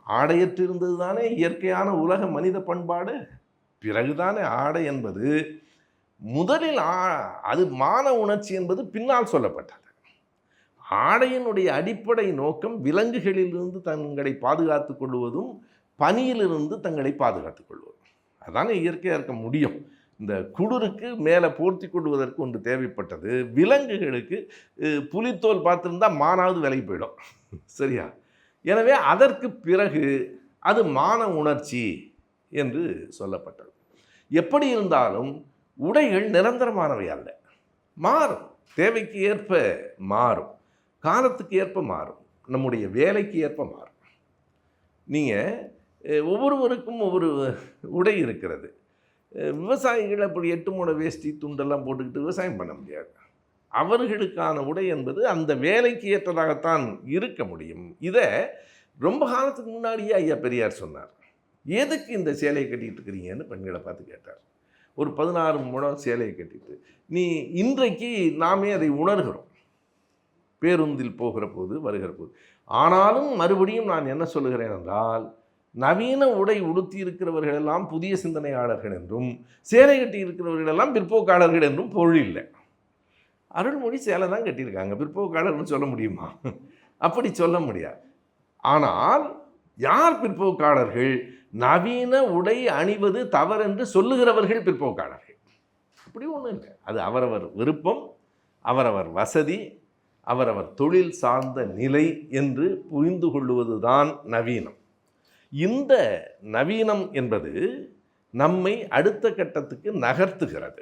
ஆடையற்று இருந்தது தானே இயற்கையான உலக மனித பண்பாடு. பிறகுதானே ஆடை என்பது முதலில் அது மான உணர்ச்சி என்பது பின்னால் சொல்லப்பட்டது. ஆடையினுடைய அடிப்படை நோக்கம் விலங்குகளிலிருந்து தங்களை பாதுகாத்துக் கொள்வதும் பனியிலிருந்து தங்களை பாதுகாத்துக் கொள்வதும். அதானே இயற்கையாக இருக்க முடியும். இந்த குளிருக்கு மேலே போர்த்தி கொள்வதற்கு ஒன்று தேவைப்பட்டது. விலங்குகளுக்கு புலித்தோல் பார்த்துருந்தால் மானாவது விலகி போயிடும். சரியா? எனவே அதற்கு பிறகு அது மான உணர்ச்சி என்று சொல்லப்பட்டது. எப்படி இருந்தாலும் உடைகள் நிரந்தரமானவை அல்ல, மாறும். தேவைக்கு ஏற்ப மாறும், காலத்துக்கு ஏற்ப மாறும், நம்முடைய வேலைக்கு ஏற்ப மாறும். நீங்கள் ஒவ்வொருவருக்கும் ஒவ்வொரு உடை இருக்கிறது. விவசாயிகள் அப்படி 8 மூட வேஷ்டி துண்டெல்லாம் போட்டுக்கிட்டு விவசாயம் பண்ண முடியாது. அவர்களுக்கான உடை என்பது அந்த வேலைக்கு ஏற்றதாகத்தான் இருக்க முடியும். இதை ரொம்ப காலத்துக்கு முன்னாடியே ஐயா பெரியார் சொன்னார். எதுக்கு இந்த சேலையை கட்டிகிட்டு இருக்கிறீங்கன்னு பெண்களை பார்த்து கேட்டார். ஒரு 16 முழம் சேலையை கட்டிட்டு, நீ இன்றைக்கு நாமே அதை உணர்கிறோம் பேருந்தில் போகிற போது வருகிற போது. ஆனாலும் மறுபடியும் நான் என்ன சொல்லுகிறேன் என்றால், நவீன உடை உடுத்தி இருக்கிறவர்கள் எல்லாம் புதிய சிந்தனையாளர்கள் என்றும், சேலை கட்டி இருக்கிறவர்கள் எல்லாம் பிற்போக்காளர்கள் என்றும் பொருள் இல்லை. அருள்மொழி சேலை தான் கட்டியிருக்காங்க, பிற்போக்காளர்னு சொல்ல முடியுமா? அப்படி சொல்ல முடியாது. ஆனால் யார் பிற்போக்காளர்கள்? நவீன உடை அணிவது தவறென்று சொல்லுகிறவர்கள் பிற்போக்காளர்கள். அப்படி ஒன்றும் இல்லை. அது அவரவர் விருப்பம், அவரவர் வசதி, அவரவர் தொழில் சார்ந்த நிலை என்று புரிந்து கொள்வது தான் நவீனம். இந்த நவீனம் என்பது நம்மை அடுத்த கட்டத்துக்கு நகர்த்துகிறது.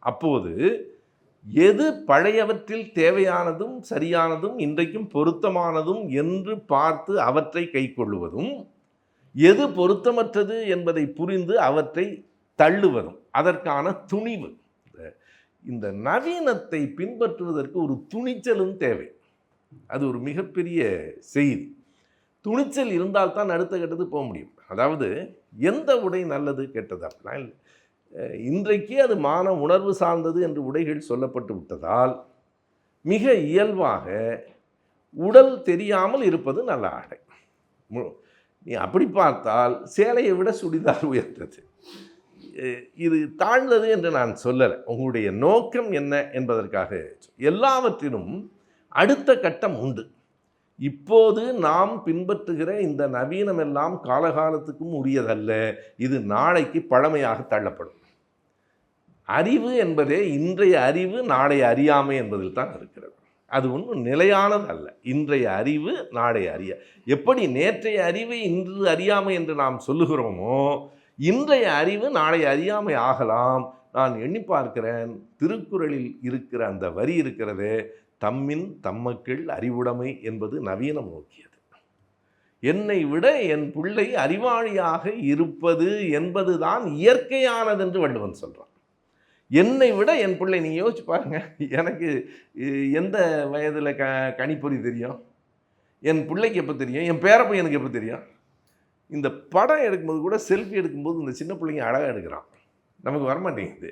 அப்போது எது பழையவற்றில் தேவையானதும் சரியானதும் இன்றைக்கும் பொருத்தமானதும் என்று பார்த்து அவற்றை கைக்கொள்ளுவதும், எது பொருத்தமற்றது என்பதை புரிந்து அவற்றை தள்ளுவதும் அதற்கான துணிவு. இந்த நவீனத்தை பின்பற்றுவதற்கு ஒரு துணிச்சலும் தேவை. அது ஒரு மிகப்பெரிய செய்தி. துணிச்சல் இருந்தால்தான் அடுத்த கட்டத்துக்கு போக முடியும். அதாவது எந்த உடை நல்லது கெட்டது அப்படிலாம் இல்லை. இன்றைக்கு அது மான உணர்வு சார்ந்தது என்று உடைகள் சொல்லப்பட்டு விட்டதால் மிக இயல்பாக உடல் தெரியாமல் இருப்பது நல்ல ஆடை. நீ அப்படி பார்த்தால் சேலையை விட சுடிதார் உயர்ந்தது. இது தாழ்ந்தது என்று நான் சொல்லலை. உங்களுடைய நோக்கம் என்ன என்பதற்காக. எல்லாவற்றிலும் அடுத்த கட்டம் உண்டு. இப்போது நாம் பின்பற்றுகிற இந்த நவீனம் எல்லாம் காலகாலத்துக்கும் உரியதல்ல. இது நாளைக்கு பழமையாக தள்ளப்படும். அறிவு என்பதே இன்றைய அறிவு நாளைய அறியாமை என்பதில் தான் இருக்கிறது. அது ஒன்றும் நிலையானது அல்ல. இன்றைய அறிவு நாளைய எப்படி நேற்றைய அறிவை இன்று அறியாமை என்று நாம் சொல்லுகிறோமோ, இன்றைய அறிவு நாளைய அறியாமை ஆகலாம். நான் எண்ணி பார்க்கிறேன், திருக்குறளில் இருக்கிற அந்த வரி இருக்கிறதே, தம்மின் தம்மக்கள் அறிவுடைமை என்பது நவீனம் நோக்கியது. என்னை விட என் பிள்ளை அறிவாளியாக இருப்பது என்பது தான் இயற்கையானது என்று வள்ளுவன் சொல்கிறான். என்னை விட என் பிள்ளை, நீ யோசிச்சு பாருங்க, எனக்கு எந்த வயதில் கணிப்பொறி தெரியும், என் பிள்ளைக்கு எப்போ தெரியும், என் பேரப்பையனுக்கு எப்போ தெரியும். இந்த படம் எடுக்கும்போது கூட, செல்ஃபி எடுக்கும்போது இந்த சின்ன பிள்ளைங்க அழகாக எடுக்கிறான், நமக்கு வரமாட்டேங்குது.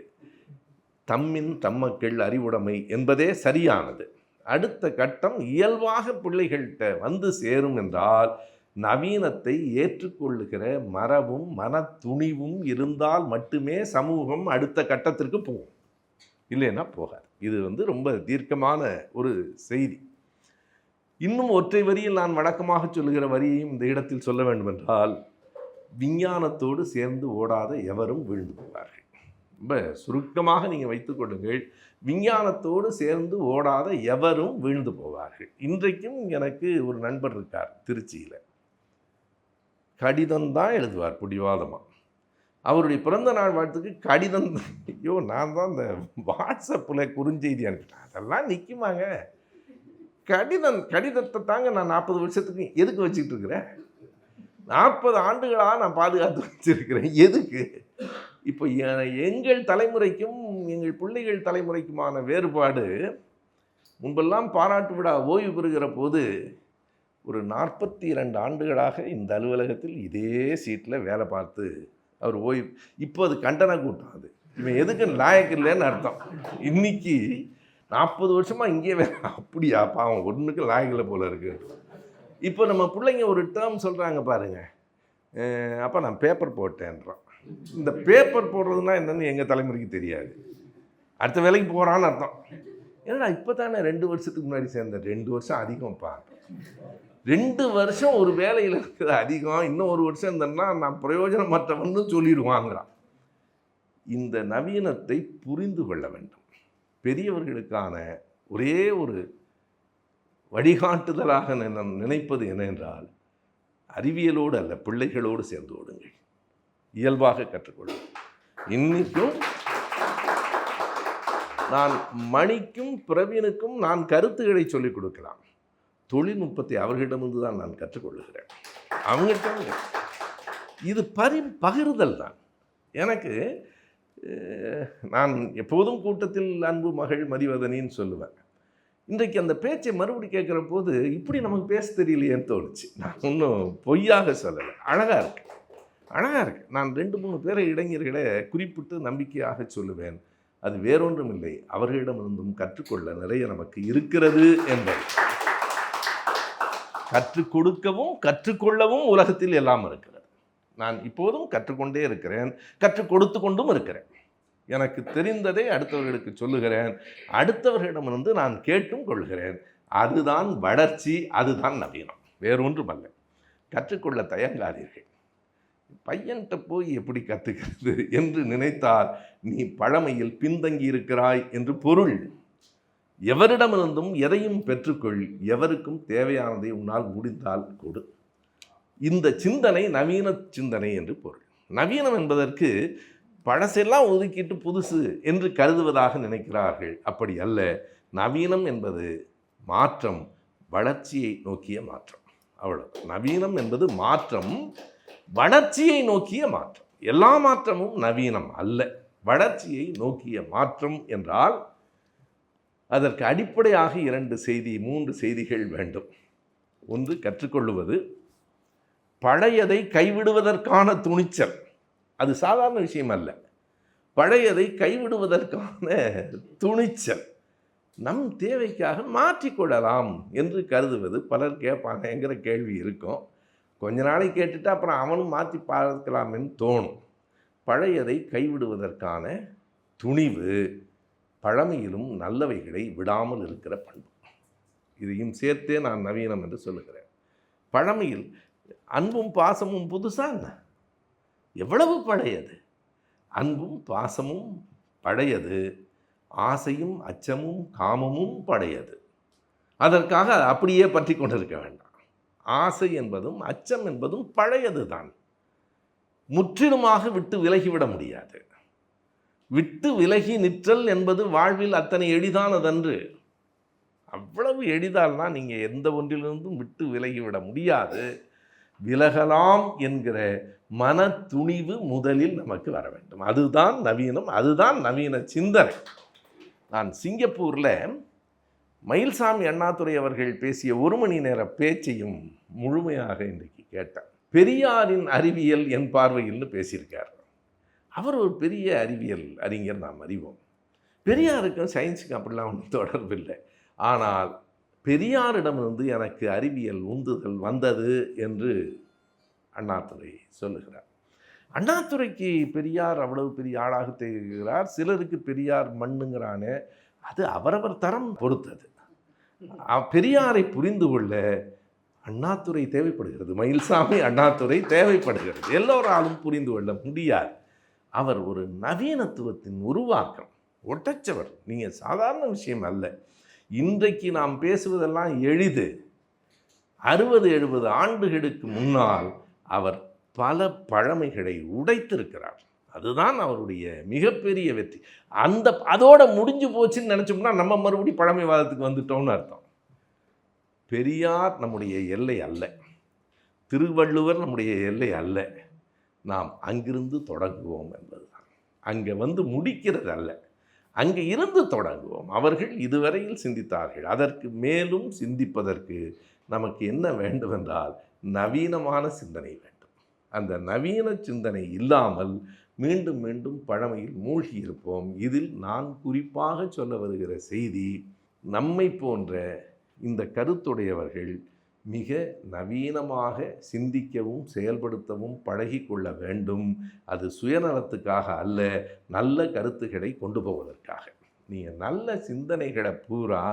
தம்மின் தம்மக்கள் அறிவுடைமை என்பதே சரியானது. அடுத்த கட்டம் இயல்பாக பிள்ளைகள்கிட்ட வந்து சேரும் என்றால் நவீனத்தை ஏற்றுக்கொள்ளுகிற மரபும் மன துணிவும் இருந்தால் மட்டுமே சமூகம் அடுத்த கட்டத்திற்கு போகும், இல்லைன்னா போகாது. இது ரொம்ப தீர்க்கமான ஒரு செய்தி. இன்னும் ஒற்றை வரியில் நான் வழக்கமாக சொல்லுகிற வரியையும் இந்த இடத்தில் சொல்ல வேண்டுமென்றால், விஞ்ஞானத்தோடு சேர்ந்து ஓடாத எவரும் வீழ்ந்து போவார்கள். ரொம்ப சுருக்கமாக நீங்கள் வைத்துக்கொள்ளுங்கள், விஞ்ஞானத்தோடு சேர்ந்து ஓடாத எவரும் வீழ்ந்து போவார்கள். இன்றைக்கும் எனக்கு ஒரு நண்பர் இருக்கார் திருச்சியில், கடிதம் தான் எழுதுவார் பிடிவாதமாக. அவருடைய பிறந்த நாள் வாழ்த்துக்கு கடிதம், ஐயோ நான் தான் இந்த வாட்ஸ்அப்பில் குறுஞ்செய்தி அனுப்பிட்டேன், அதெல்லாம் நிற்குமாங்க? கடிதத்தை தாங்க நான் 40 வருஷத்துக்கு எதுக்கு வச்சுக்கிட்டு இருக்கிறேன்? 40 ஆண்டுகளாக நான் பாதுகாத்து வச்சிருக்கிறேன், எதுக்கு? இப்போ எங்கள் தலைமுறைக்கும் எங்கள் பிள்ளைகள் தலைமுறைக்குமான வேறுபாடு, முன்பெல்லாம் பாராட்டு விழா ஓய்வு பெறுகிற போது ஒரு 42 ஆண்டுகளாக இந்த அலுவலகத்தில் இதே சீட்டில் வேலை பார்த்து அவர் ஓய்வு, இப்போ அது கண்டன கூட்டம், அது இவன் எதுக்கு லாயக்கு இல்லைன்னு அர்த்தம். இன்னைக்கு 40 வருஷமாக இங்கே வேலை, அப்படியா பாவம் ஒன்றுக்கு லாயக்கில் போல இருக்கு. இப்போ நம்ம பிள்ளைங்க ஒரு டேர்ம் சொல்கிறாங்க பாருங்க, அப்போ நான் பேப்பர் போட்டேன்றான். இந்த பேப்பர் போடுறதுனா என்னன்னு எங்கள் தலைமுறைக்கு தெரியாது, அடுத்த வேலைக்கு போகிறான்னு அர்த்தம். ஏன்னா இப்போ தானே 2 வருஷத்துக்கு முன்னாடி சேர்ந்தேன், 2 வருஷம் அதிகம்ப்பா, 2 வருஷம் ஒரு வேலையில் இருக்கிறது அதிகம், இன்னும் 1 வருஷம் இருந்தேன்னா நான் பிரயோஜனமற்றவன்னு சொல்லிடுவாங்கிறான். இந்த நவீனத்தை புரிந்து கொள்ள வேண்டும். பெரியவர்களுக்கான ஒரே ஒரு வழிகாட்டுதலாக நான் நினைப்பது என்னென்றால், அறிவியலோடு அல்ல, பிள்ளைகளோடு சேர்ந்து ஓடுங்கள், இயல்பாக கற்றுக்கொள்ளுங்கள். இன்னைக்கும் நான் மணிக்கும் பிரவீனுக்கும் நான் கருத்துக்களை சொல்லிக் கொடுக்கலாம், தொழில்நுட்பத்தை அவர்களிடமிருந்து தான் நான் கற்றுக்கொள்ளுகிறேன். அவங்கள்ட்ட இது பகிர்தல் தான். எனக்கு நான் எப்போதும் கூட்டத்தில் அன்பு மகள் மதிவதனின்னு சொல்லுவேன். இன்றைக்கு அந்த பேச்சை மறுபடி கேட்குற போது இப்படி நமக்கு பேச தெரியலையேன்னு தோணுச்சு. நான் இன்னும் பொய்யாக சொல்லலை, அழகாக இருக்கு, அழகாக இருக்கு. நான் 2-3 பேரை இளைஞர்களை குறிப்பிட்டு நம்பிக்கையாக சொல்லுவேன். அது வேறொன்றும் இல்லை, அவர்களிடமிருந்தும் கற்றுக்கொள்ள நிறைய நமக்கு இருக்கிறது என்பது. கற்றுக் கொடுக்கவும் கற்றுக்கொள்ளவும் உலகத்தில் எல்லாம் இருக்கிறது. நான் இப்போதும் கற்றுக்கொண்டே இருக்கிறேன், கற்றுக் கொடுத்து கொண்டும் இருக்கிறேன். எனக்கு தெரிந்ததை அடுத்தவர்களுக்கு சொல்லுகிறேன், அடுத்தவர்களிடமிருந்து நான் கேட்டும் கொள்கிறேன். அதுதான் வளர்ச்சி, அதுதான் நவீனம், வேறொன்றும் அல்ல. கற்றுக்கொள்ள தயங்காதீர்கள். பையன்கிட்ட போய் எப்படி கற்றுக்கிறது என்று நினைத்தால் நீ பழமையில் பின்தங்கி இருக்கிறாய் என்று பொருள். எவரிடமிருந்தும் எதையும் பெற்றுக்கொள், எவருக்கும் தேவையானதை உன்னால் முடிந்தால் கொடு. இந்த சிந்தனை நவீன சிந்தனை என்று பொருள். நவீனம் என்பதற்கு பழசெல்லாம் ஒதுக்கிட்டு புதுசு என்று கருதுவதாக நினைக்கிறார்கள். அப்படி அல்ல. நவீனம் என்பது மாற்றம், வளர்ச்சியை நோக்கிய மாற்றம், அவ்வளவு. நவீனம் என்பது மாற்றம், வளர்ச்சியை நோக்கிய மாற்றம். எல்லா மாற்றமும் நவீனம் அல்ல, வளர்ச்சியை நோக்கிய மாற்றம் என்றால் அதற்கு அடிப்படையாக 3 செய்திகள் வேண்டும். ஒன்று, கற்றுக்கொள்ளுவது. பழையதை கைவிடுவதற்கான துணிச்சல், அது சாதாரண விஷயம் அல்ல. பழையதை கைவிடுவதற்கான துணிச்சல், நம் தேவைக்காக மாற்றிக்கொள்ளலாம் என்று கருதுவது. பலர் கேட்பாங்கங்கிற கேள்வி இருக்கும். கொஞ்ச நாளைக்கு கேட்டுட்டு அப்புறம் அவனும் மாற்றி பார்க்கலாம்னு தோணும். பழையதை கைவிடுவதற்கான துணிவு, பழமையிலும் நல்லவைகளை விடாமல் இருக்கிற பண்பு, இதையும் சேர்த்தே நான் நவீனம் என்று சொல்லுகிறேன். பழமையில் அன்பும் பாசமும் புதுசா என்ன? எவ்வளவு பழையது! அன்பும் பாசமும் பழையது, ஆசையும் அச்சமும் காமமும் பழையது. அதற்காக அப்படியே பற்றி கொண்டிருக்க வேண்டாம். ஆசை என்பதும் அச்சம் என்பதும் பழையது தான். முற்றிலுமாக விட்டு விலகிவிட முடியாது. விட்டு விலகி நிற்றல் என்பது வாழ்வில் அத்தனை எளிதானதன்று. அவ்வளவு எளிதால்னா நீங்கள் எந்த ஒன்றிலிருந்தும் விட்டு விலகிவிட முடியாது. விலகலாம் என்கிற மன துணிவு முதலில் நமக்கு வர வேண்டும். அதுதான் நவீனம், அதுதான் நவீன சிந்தனை. நான் சிங்கப்பூரில் மயில்சாமி அண்ணாதுரை அவர்கள் பேசிய 1 மணி நேர பேச்சையும் முழுமையாக இன்றைக்கு கேட்டேன். பெரியாரின் அறிவியல் என் பார்வையில்னு பேசியிருக்கார். அவர் ஒரு பெரிய அறிவியல் அறிஞர், நாம் அறிவோம். பெரியாருக்கும் சயின்ஸுக்கும் அப்படிலாம் ஒன்றும் தொடர்பு இல்லை. ஆனால் பெரியாரிடமிருந்து எனக்கு அறிவியல் உந்துதல் வந்தது என்று அண்ணாதுரை சொல்லுகிறார். அண்ணாதுரைக்கு பெரியார் அவ்வளவு பெரிய ஆளாக திகழ்கிறார். சிலருக்கு பெரியார் மண்ணுங்கிறானே, அது அவரவர் தரம் பொறுத்தது. பெரியாரை புரிந்து கொள்ள அண்ணாதுரை தேவைப்படுகிறது. மயில்சாமி அண்ணாதுரை தேவைப்படுகிறது. எல்லோராலும் புரிந்து கொள்ள முடியாது. அவர் ஒரு நவீனத்துவத்தின் உருவாக்கம், ஒட்டச்சவர். நீங்கள் சாதாரண விஷயம் அல்ல. இன்றைக்கு நாம் பேசுவதெல்லாம் எளிது. 60-70 ஆண்டுகளுக்கு முன்னால் அவர் பல பழமைகளை உடைத்திருக்கிறார். அதுதான் அவருடைய மிகப்பெரிய வெற்றி. அதோட முடிஞ்சு போச்சுன்னு நினச்சோம்னா நம்ம மறுபடியும் பழமைவாதத்துக்கு வந்துட்டோம்னு அர்த்தம். பெரியார் நம்முடைய எல்லை அல்ல, திருவள்ளுவர் நம்முடைய எல்லை அல்ல. நாம் அங்கிருந்து தொடங்குவோம் என்பதுதான். அங்கே வந்து முடிக்கிறது அல்ல, அங்கே இருந்து தொடங்குவோம். அவர்கள் இதுவரையில் சிந்தித்தார்கள். அதற்கு மேலும் சிந்திப்பதற்கு நமக்கு என்ன வேண்டும் என்றால் நவீனமான சிந்தனை வேண்டும். அந்த நவீன சிந்தனை இல்லாமல் மீண்டும் மீண்டும் பழமையில் மூழ்கி இருப்போம். இதில் நான் குறிப்பாக சொல்ல வருகிற செய்தி, நம்மை போன்ற இந்த கருத்துடையவர்கள் மிக நவீனமாக சிந்திக்கவும் செயல்படுத்தவும் பழகிக்கொள்ள வேண்டும். அது சுயநலத்துக்காக அல்ல, நல்ல கருத்துக்களை கொண்டு போவதற்காக. நீங்கள் நல்ல சிந்தனைகளை பூரா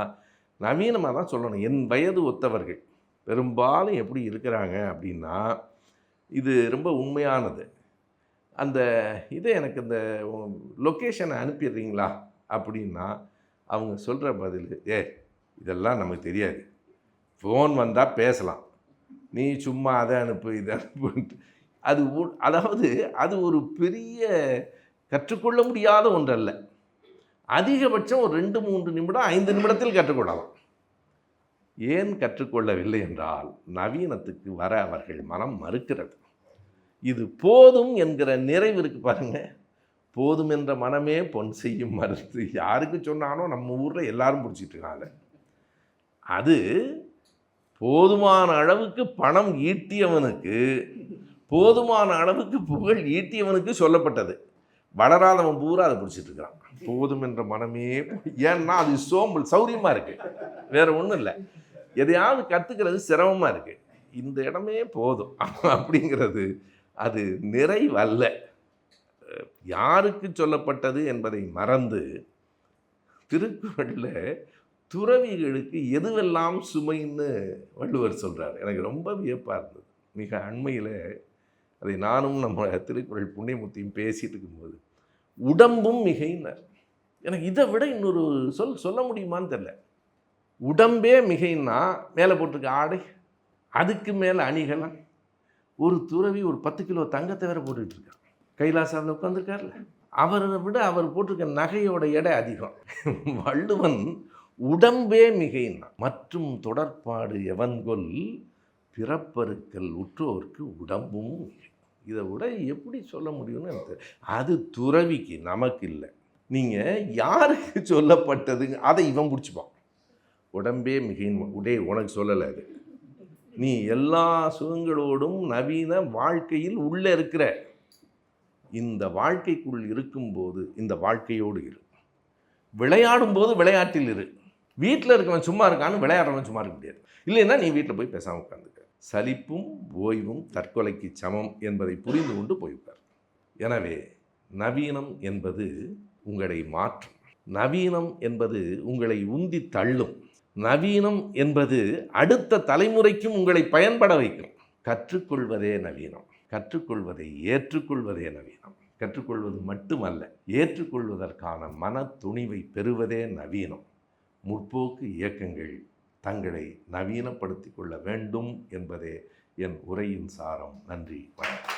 நவீனமாக தான் சொல்லணும். என் வயது ஒத்தவர்கள் பெரும்பாலும் எப்படி இருக்கிறாங்க அப்படின்னா, இது ரொம்ப உண்மையானது. அந்த இதை எனக்கு இந்த லொக்கேஷனை அனுப்பிடுறீங்களா அப்படின்னா அவங்க சொல்கிற பதில், இதெல்லாம் நமக்கு தெரியாது, ஃபோன் வந்தால் பேசலாம், நீ சும்மா அதை அனுப்பு இதை அனுப்புன்ட்டு. அதாவது அது ஒரு பெரிய கற்றுக்கொள்ள முடியாத ஒன்றல்ல. அதிகபட்சம் ஒரு 2-3 நிமிடம் 5 நிமிடத்தில் கற்றுக்கொள்ளலாம். ஏன் கற்றுக்கொள்ளவில்லை என்றால் நவீனத்துக்கு வர அவர்கள் மனம் மறுக்கிறது. இது போதும் என்கிற நிறைவு இருக்கு பாருங்க. போதும் என்ற மனமே பொன் செய்யும் மருந்து. யாருக்கு சொன்னானோ நம்ம ஊரில் எல்லாரும் பிடிச்சிட்டு இருக்காங்க. அது போதுமான அளவுக்கு பணம் ஈட்டியவனுக்கு, போதுமான அளவுக்கு புகழ் ஈட்டியவனுக்கு சொல்லப்பட்டது. வளராதவன் பூரா அதை பிடிச்சிட்டு இருக்கிறான். போதும் என்ற மனமே, ஏன்னா அது சோம்பல், சௌரியமாக இருக்குது, வேற ஒன்றும் இல்லை. எதையாவது கற்றுக்கிறது சிரமமாக இருக்குது. இந்த இடமே போதும் அப்படிங்கிறது அது நிறைவல்ல. யாருக்கு சொல்லப்பட்டது என்பதை மறந்து திருக்குறளில் துறவிகளுக்கு எதுவெல்லாம் சுமைன்னு வள்ளுவர் சொல்கிறார். எனக்கு ரொம்ப வியப்பாக இருந்தது. மிக அண்மையில் அதை நானும் நம்ம திருக்குறள் புண்ணியமூர்த்தியும் பேசிகிட்டு இருக்கும்போது, உடம்பும் மிகைன்னார். எனக்கு இதை விட இன்னொரு சொல்ல முடியுமான்னு தெரியல. உடம்பே மிகைன்னா மேலே போட்டிருக்க ஆடை, அதுக்கு மேலே அணிகலாம். ஒரு துறவி ஒரு 10 கிலோ தங்கத்தை வேற போட்டுட்ருக்கார். கைலாசாவில் உட்காந்துருக்கார்ல, அவரை விட அவர் போட்டிருக்க நகையோட எடை அதிகம். வள்ளுவன் உடம்பே மிகைன்னா, மற்றும் தொடர்பாடு எவன்கொல் பிறப்பருக்கல் உற்றோர்க்கு உடம்பும் மிகை. இதை விட எப்படி சொல்ல முடியும்னு எனக்கு அது துறவிக்கு, நமக்கு இல்லை. நீங்கள் யாருக்கு சொல்லப்பட்டது அதை இவன் பிடிச்சிப்பான். உடம்பே மிகைன்னு உனக்கு சொல்லலை. அது நீ எல்லா சுகங்களோடும் நவீன வாழ்க்கையில் உள்ளே இருக்கிற. இந்த வாழ்க்கைக்குள் இருக்கும்போது இந்த வாழ்க்கையோடு இரு. விளையாடும் போது விளையாட்டில் இரு. வீட்டில் இருக்கவன் சும்மா இருக்கான்னு விளையாடுறவன் சும்மா இருக்க முடியாது. இல்லைன்னா நீ வீட்டில் போய் பேசாமல் உட்காந்துக்க. சலிப்பும் ஓய்வும் தற்கொலைக்கு சமம் என்பதை புரிந்து கொண்டு போய்விட்டார். எனவே நவீனம் என்பது உங்களை மாற்றும். நவீனம் என்பது உங்களை உந்தி தள்ளும். நவீனம் என்பது அடுத்த தலைமுறைக்கும் உங்களை பயன்பட வைக்கும். கற்றுக்கொள்வதே நவீனம். கற்றுக்கொள்வதை ஏற்றுக்கொள்வதே நவீனம். கற்றுக்கொள்வது மட்டுமல்ல, ஏற்றுக்கொள்வதற்கான மன துணிவை பெறுவதே நவீனம். முற்போக்கு இயக்கங்கள் தங்களை நவீனப்படுத்திக் கொள்ள வேண்டும் என்பதே என் உரையின் சாரம். நன்றி, வணக்கம்.